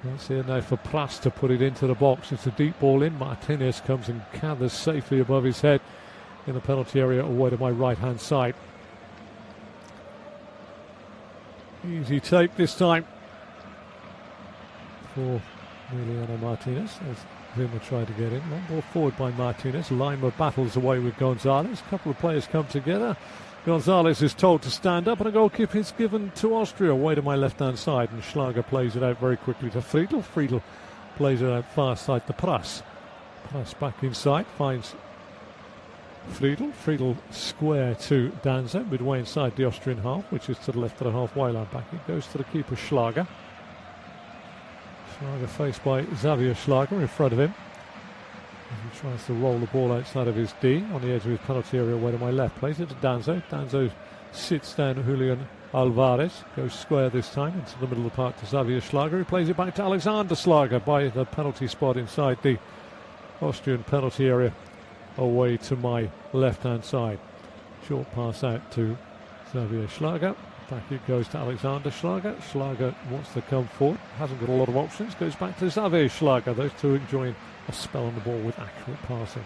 Chance here now for Plas to put it into the box. It's a deep ball in. Martinez comes and gathers safely above his head in the penalty area away to my right-hand side. Easy take this time for Emiliano Martinez as Wimmer tried to get in. One ball forward by Martinez. Lima battles away with Gonzalez. A couple of players come together. Gonzalez is told to stand up, and a goal kick is given to Austria away to my left-hand side, and Schlager plays it out very quickly to Friedel. Friedel plays it out far side to Pras. Pras back inside, finds Friedel. Friedel square to Danzo, midway inside the Austrian half, which is to the left of the halfway line back. It goes to the keeper Schlager. Schlager faced by Xavier Schlager in front of him. He tries to roll the ball outside of his D on the edge of his penalty area away to my left. Plays it to Danzo. Danzo sits down Julian Alvarez. Goes square this time into the middle of the park to Xavier Schlager. He plays it back to Alexander Schlager by the penalty spot inside the Austrian penalty area away to my left-hand side. Short pass out to Xavier Schlager. Back it goes to Alexander Schlager. Schlager wants to come forward. Hasn't got a lot of options. Goes back to Xavier Schlager. Those two enjoying a spell on the ball with accurate passing.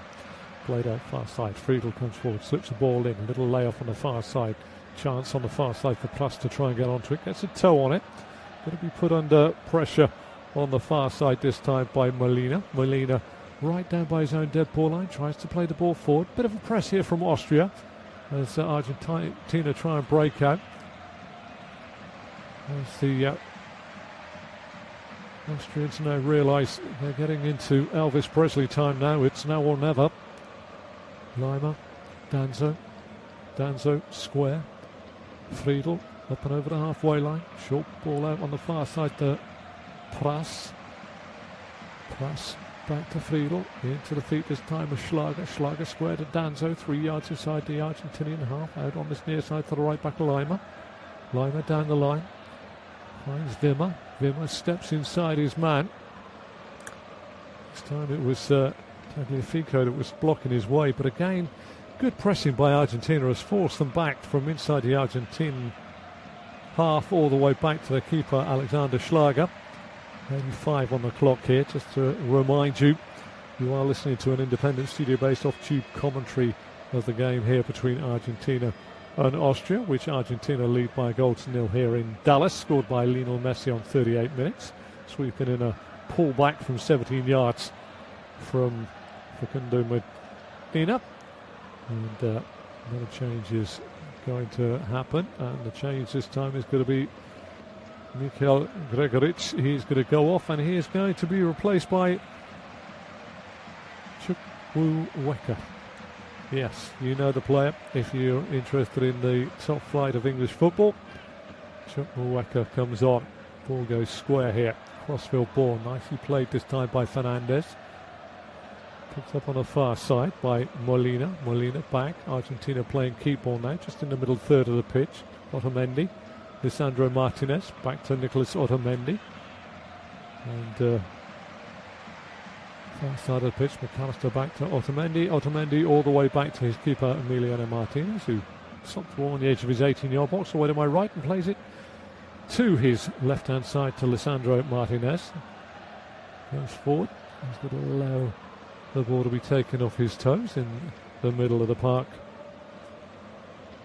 Played out far side. Friedel comes forward, slips the ball in. Little layoff on the far side. Chance on the far side for Plas to try and get onto it. Gets a toe on it. Going to be put under pressure on the far side this time by Molina. Molina right down by his own dead ball line, tries to play the ball forward. Bit of a press here from Austria as Argentina try and break out. As the Austrians now realise they're getting into Elvis Presley time now. It's now or never. Lima, Danzo, square. Friedel up and over the halfway line. Short ball out on the far side to Pras. Pras back to Friedel. Into the feet this time of Schlager. Schlager square to Danzo. 3 yards inside the Argentinian half. Out on this near side to the right back of Lima. Lima down the line. Finds Wimmer. Wimmer steps inside his man. This time it was Tagliafico that was blocking his way. But again, good pressing by Argentina has forced them back from inside the Argentine half all the way back to the keeper, Alexander Schlager. Only 5 on the clock here. Just to remind you, you are listening to an independent studio-based off-tube commentary of the game here between Argentina and Austria, which Argentina lead by a goal to 0 here in Dallas, scored by Lionel Messi on 38 minutes, sweeping in a pullback from 17 yards from Facundo Medina. And another change is going to happen, and the change this time is going to be Mikhail Gregoric. He's going to go off, and he is going to be replaced by Chukwuemeka. Yes, you know the player if you're interested in the top flight of English football. Chukwuemeka comes on. Ball goes square here. Crossfield ball, nicely played this time by Fernandez. Picked up on the far side by Molina. Molina back. Argentina playing keep ball now, just in the middle third of the pitch. Otamendi. Lisandro Martinez. Back to Nicolas Otamendi. And far side of the pitch, McAllister back to Otamendi. Otamendi all the way back to his keeper, Emiliano Martinez, who stopped the ball on the edge of his 18-yard box, away to my right, and plays it to his left-hand side to Lisandro Martinez. Goes forward. He's going to allow the ball to be taken off his toes in the middle of the park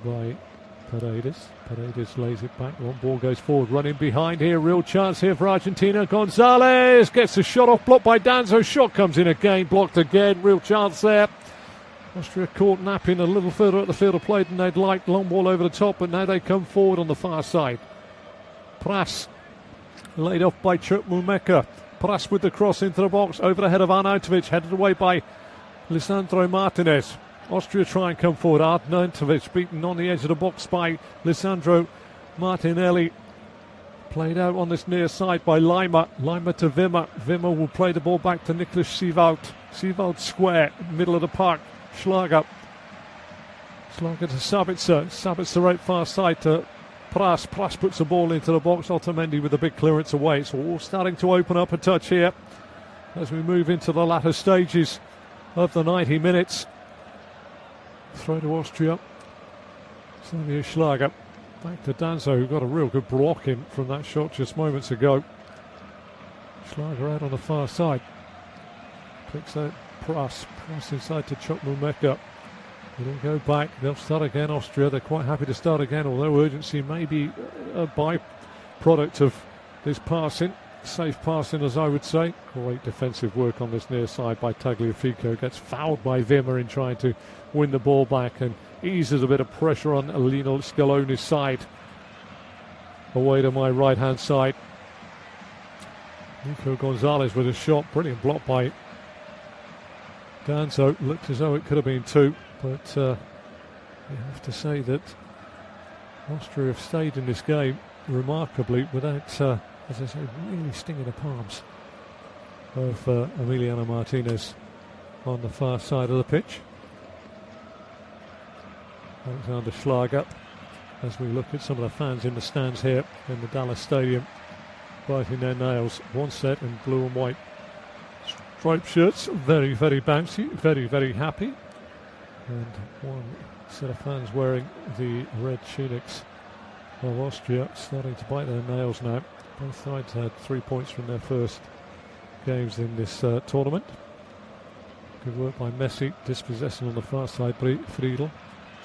by Paredes. Paredes lays it back. One ball goes forward. Running behind here. Real chance here for Argentina. Gonzalez gets the shot off. Blocked by Danzo. Shot comes in again. Blocked again. Real chance there. Austria caught napping a little further at the field of play than they'd like. Long ball over the top, but now they come forward on the far side. Pras laid off by Chukwuemeka. Pras with the cross into the box. Over the head of Arnautovic. Headed away by Lisandro Martinez. Austria try and come forward. Arnautovic beaten on the edge of the box by Lisandro Martinelli. Played out on this near side by Lima. Lima to Wimmer. Wimmer will play the ball back to Nicolas Sievald. Sievald square, middle of the park. Schlager. Schlager to Sabitzer. Sabitzer right far side to Pras. Pras puts the ball into the box. Otamendi with a big clearance away. It's all starting to open up a touch here as we move into the latter stages of the 90 minutes. Throw to Austria. Xavier Schlager. Back to Danzo, who got a real good block in from that shot just moments ago. Schlager out on the far side. Picks out Pras. Pras inside to Chukwuemeka. They'll go back. They'll start again, Austria. They're quite happy to start again, although urgency may be a byproduct of this passing. Safe passing, as I would say. Great defensive work on this near side by Tagliafico. Gets fouled by Wimmer in trying to win the ball back and eases a bit of pressure on Lino Scaloni's side. Away to my right-hand side. Nico Gonzalez with a shot. Brilliant block by Danzo. Looked as though it could have been 2, but you have to say that Austria have stayed in this game remarkably without, as I say, really stinging the palms of Emiliano Martinez on the far side of the pitch. Alexander Schlager, as we look at some of the fans in the stands here in the Dallas Stadium, biting their nails. One set in blue and white striped shirts, very, very bouncy, very, very happy. And one set of fans wearing the red tunics of Austria, starting to bite their nails now. Both sides had 3 points from their first games in this tournament. Good work by Messi, dispossessing on the far side. Friedel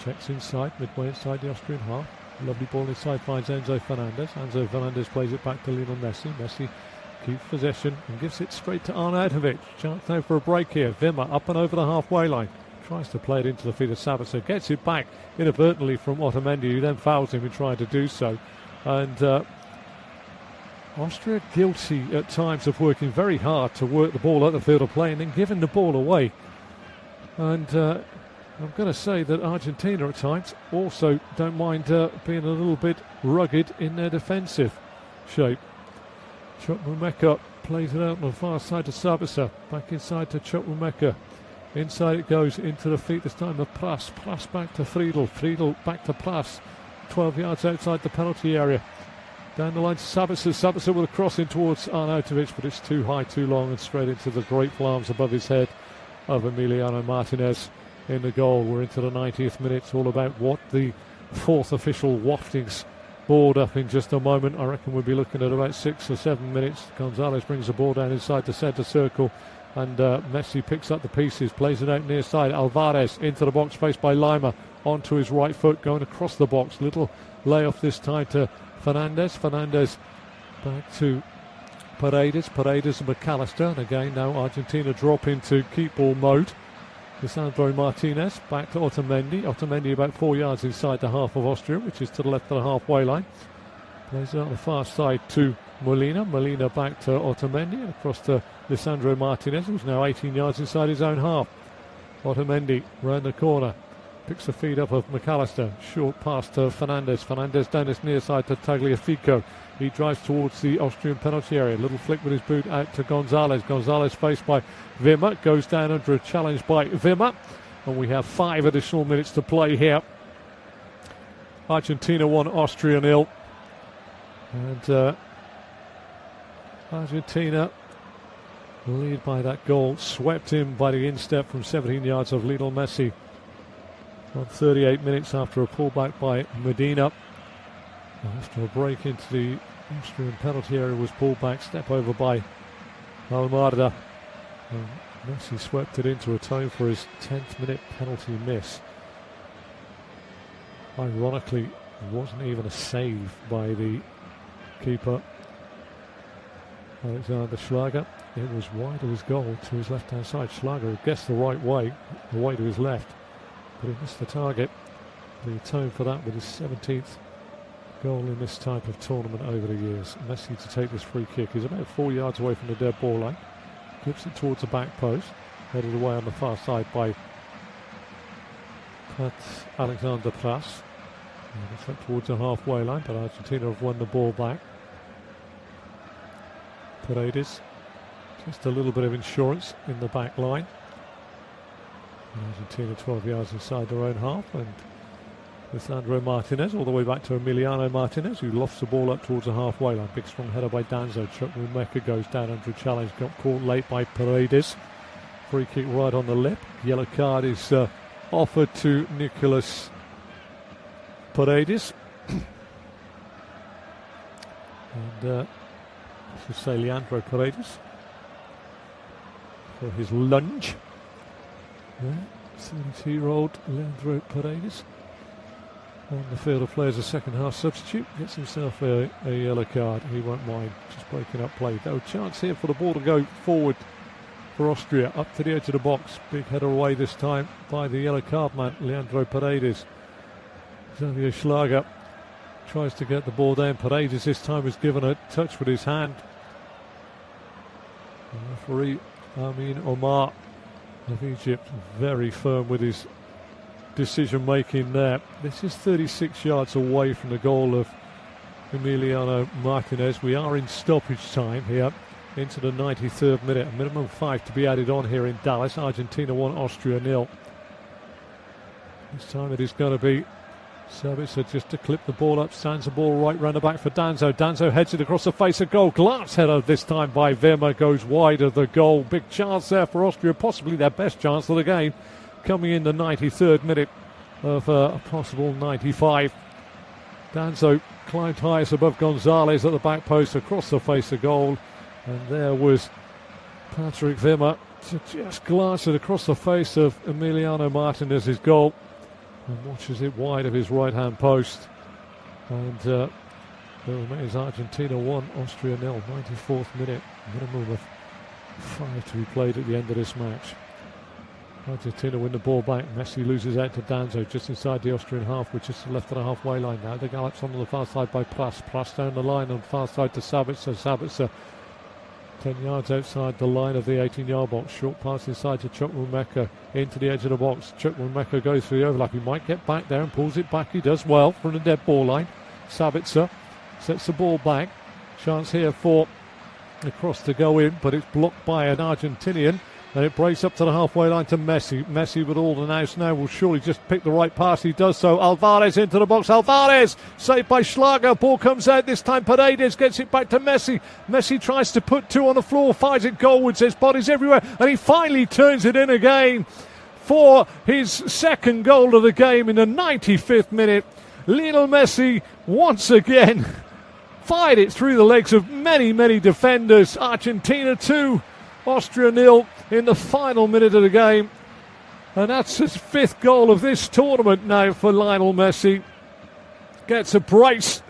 checks inside, midway inside the Austrian half. Lovely ball inside, finds Enzo Fernandez. Enzo Fernandez plays it back to Lionel Messi. Messi keeps possession and gives it straight to Arnautovic. Chance now for a break here. Wimmer up and over the halfway line. Tries to play it into the feet of Sabitzer. Gets it back inadvertently from Otamendi, who then fouls him in trying to do so. And Austria guilty at times of working very hard to work the ball at the field of play and then giving the ball away. And I'm going to say that Argentina at times also don't mind being a little bit rugged in their defensive shape. Chukwuemeka plays it out on the far side to Sabitzer. Back inside to Chukwuemeka. Inside it goes into the feet this time of Pras. Pras back to Friedel. Friedel back to Pras. 12 yards outside the penalty area. Down the line to Sabitzer. Sabitzer with a cross in towards Arnautovic, but it's too high, too long, and straight into the grateful arms above his head of Emiliano Martinez in the goal. We're into the 90th minute. It's all about what the fourth official waftings board up in just a moment. I reckon we'll be looking at about 6 or 7 minutes. Gonzalez brings the ball down inside the centre circle, and Messi picks up the pieces, plays it out near side. Alvarez into the box, faced by Lima, onto his right foot, going across the box. Little layoff this time to Fernandez. Fernandez back to Paredes. Paredes and McAllister. And again, now Argentina drop into keep ball mode. Lisandro Martinez back to Otamendi. Otamendi about 4 yards inside the half of Austria, which is to the left of the halfway line. Plays it on the far side to Molina. Molina back to Otamendi and across to Lisandro Martinez, who's now 18 yards inside his own half. Otamendi round the corner. Picks the feed up of McAllister. Short pass to Fernandez. Fernandez down this near side to Tagliafico. He drives towards the Austrian penalty area. Little flick with his boot out to Gonzalez. Gonzalez faced by Wimmer. Goes down under a challenge by Wimmer. And we have 5 additional minutes to play here. Argentina 1, Austria 0. And Argentina lead by that goal. Swept in by the instep from 17 yards of Lionel Messi. On 38 minutes after a pullback by Medina. After a break into the Austrian penalty area was pulled back, step over by Almarda. And Messi swept it into a time for his 10th minute penalty miss. Ironically, it wasn't even a save by the keeper, Alexander Schlager. It was wide of his goal to his left hand side. Schlager guessed the right way, away to his left, but he missed the target. He atoned for that with his 17th goal in this type of tournament over the years. Messi to take this free kick. He's about 4 yards away from the dead ball line. Clips it towards the back post. Headed away on the far side by Alexander Pras. It's up towards the halfway line, but Argentina have won the ball back. Paredes, just a little bit of insurance in the back line. Argentina 12 yards inside their own half, and Lisandro Martinez all the way back to Emiliano Martinez, who lofts the ball up towards the halfway line. Big strong header by Danzo. Chukwuemeka goes down under a challenge, got caught late by Paredes. Free kick right on the lip. Yellow card is offered to Nicolas Paredes. And I should say Leandro Paredes for his lunge. 32-year-old Leandro Paredes on the field of play as a second half substitute. Gets himself a yellow card. He won't mind just breaking up play. Though chance here for the ball to go forward for Austria. Up to the edge of the box. Big header away this time by the yellow card man, Leandro Paredes. Xavier Schlager tries to get the ball down. Paredes this time was given a touch with his hand. The referee Amin Omar of Egypt very firm with his decision making there. This is 36 yards away from the goal of Emiliano Martinez. We are in stoppage time here into the 93rd minute. A minimum of 5 to be added on here in Dallas. Argentina 1, Austria 0. This time it is going to be Sabitzer just to clip the ball up, stands the ball right round the back for Danzo. Danzo heads it across the face of goal. Glass header this time by Wimmer, goes wide of the goal. Big chance there for Austria, possibly their best chance of the game, coming in the 93rd minute of a possible 95. Danzo climbed highest above Gonzalez at the back post across the face of goal, and there was Patrick Wimmer to just glance it across the face of Emiliano Martinez's goal. And watches it wide of his right-hand post. And It remains Argentina 1, Austria 0, 94th minute. Minimum of 5 to be played at the end of this match. Argentina win the ball back. Messi loses out to Danzo just inside the Austrian half, which is left of the halfway line now. The gallops on the far side by Pras. Pras down the line on the far side to Sabitzer. Sabitzer 10 yards outside the line of the 18-yard box. Short pass inside to Chukwuemeka into the edge of the box. Chukwuemeka goes for the overlap. He might get back there and pulls it back. He does well from the dead ball line. Sabitzer sets the ball back. Chance here for the cross to go in, but it's blocked by an Argentinian. And it breaks up to the halfway line to Messi. Messi with all the nous now will surely just pick the right pass. He does so. Alvarez into the box. Alvarez saved by Schlager. Ball comes out this time. Paredes gets it back to Messi. Messi tries to put two on the floor. Fires it goalwards. There's bodies everywhere. And he finally turns it in again for his second goal of the game in the 95th minute. Lionel Messi once again fired it through the legs of many, many defenders. Argentina 2, Austria 0 in the final minute of the game. And that's his 5th goal of this tournament now for Lionel Messi. Gets a brace.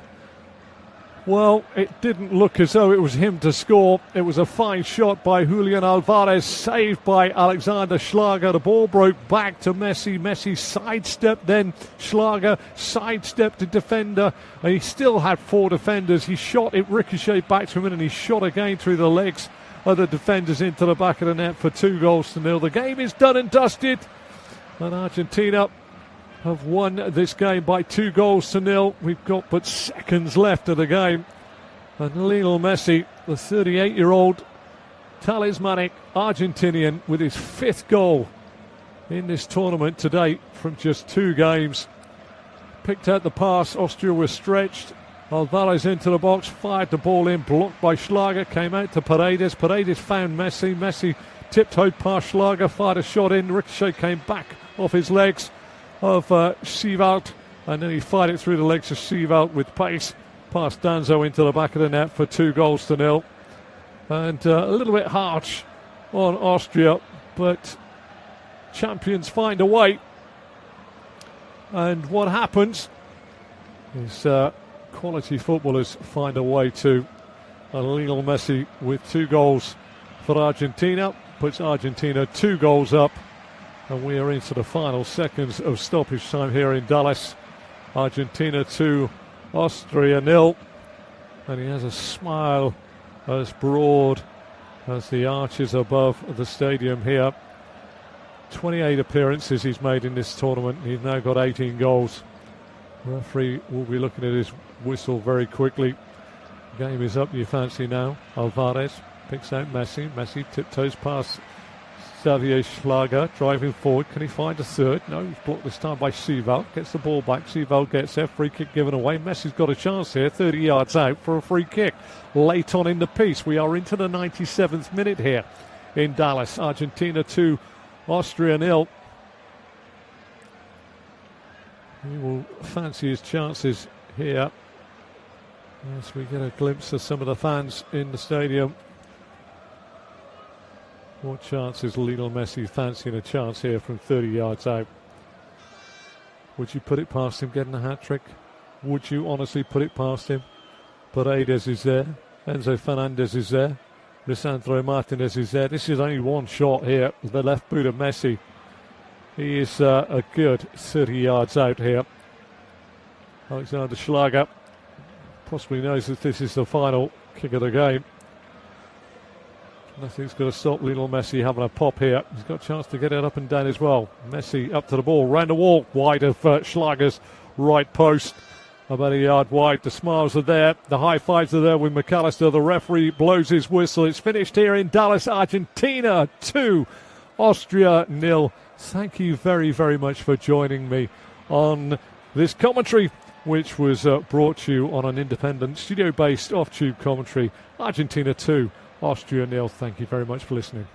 Well, it didn't look as though it was him to score. It was a fine shot by Julian Alvarez, saved by Alexander Schlager. The ball broke back to Messi. Messi sidestepped, then Schlager sidestepped the defender. And he still had 4 defenders. He shot, it ricocheted back to him, and he shot again through the legs of the defenders into the back of the net for 2-0. The game is done and dusted, and Argentina have won this game by 2-0. We've got but seconds left of the game, and Lionel Messi, the 38-year-old talismanic Argentinian, with his 5th goal in this tournament to date from just 2 games. Picked out the pass. Austria was stretched. Alvarez into the box, fired the ball in, blocked by Schlager, came out to Paredes. Paredes found Messi. Messi tiptoed past Schlager, fired a shot in. Ricochet came back off his legs of Sievalt, and then he fired it through the legs of Sievalt with pace, past Danzo into the back of the net for 2-0. And a little bit harsh on Austria, but champions find a way. And what happens is quality footballers find a way too. And Lionel Messi with 2 goals for Argentina puts Argentina 2 goals up, and we are into the final seconds of stoppage time here in Dallas. Argentina 2, Austria 0, and he has a smile as broad as the arches above the stadium here. 28 appearances he's made in this tournament. He's now got 18 goals. The referee will be looking at his whistle very quickly. Game is up, you fancy now. Alvarez picks out Messi. Messi tiptoes past Xavier Schlager, driving forward. Can he find a third? No, he's blocked this time by Sievalt. Gets the ball back. Sievalt gets there. Free kick given away. Messi's got a chance here. 30 yards out for a free kick. Late on in the piece. We are into the 97th minute here in Dallas. Argentina 2, Austria 0. He will fancy his chances here as we get a glimpse of some of the fans in the stadium. What chance is Lionel Messi fancying a chance here from 30 yards out? Would you put it past him getting a hat-trick? Would you honestly put it past him? Paredes is there. Enzo Fernandez is there. Lisandro Martinez is there. This is only one shot here. The left boot of Messi. He is a good 30 yards out here. Alexander Schlager possibly knows that this is the final kick of the game. Nothing's going to stop Lionel Messi having a pop here. He's got a chance to get it up and down as well. Messi up to the ball, round the wall, wide of Schlager's right post. About a yard wide. The smiles are there. The high fives are there with McAllister. The referee blows his whistle. It's finished here in Dallas. Argentina 2, Austria 0. Thank you very, very much for joining me on this commentary, which was brought to you on an independent studio-based off-tube commentary. Argentina 2, Austria 0. Thank you very much for listening.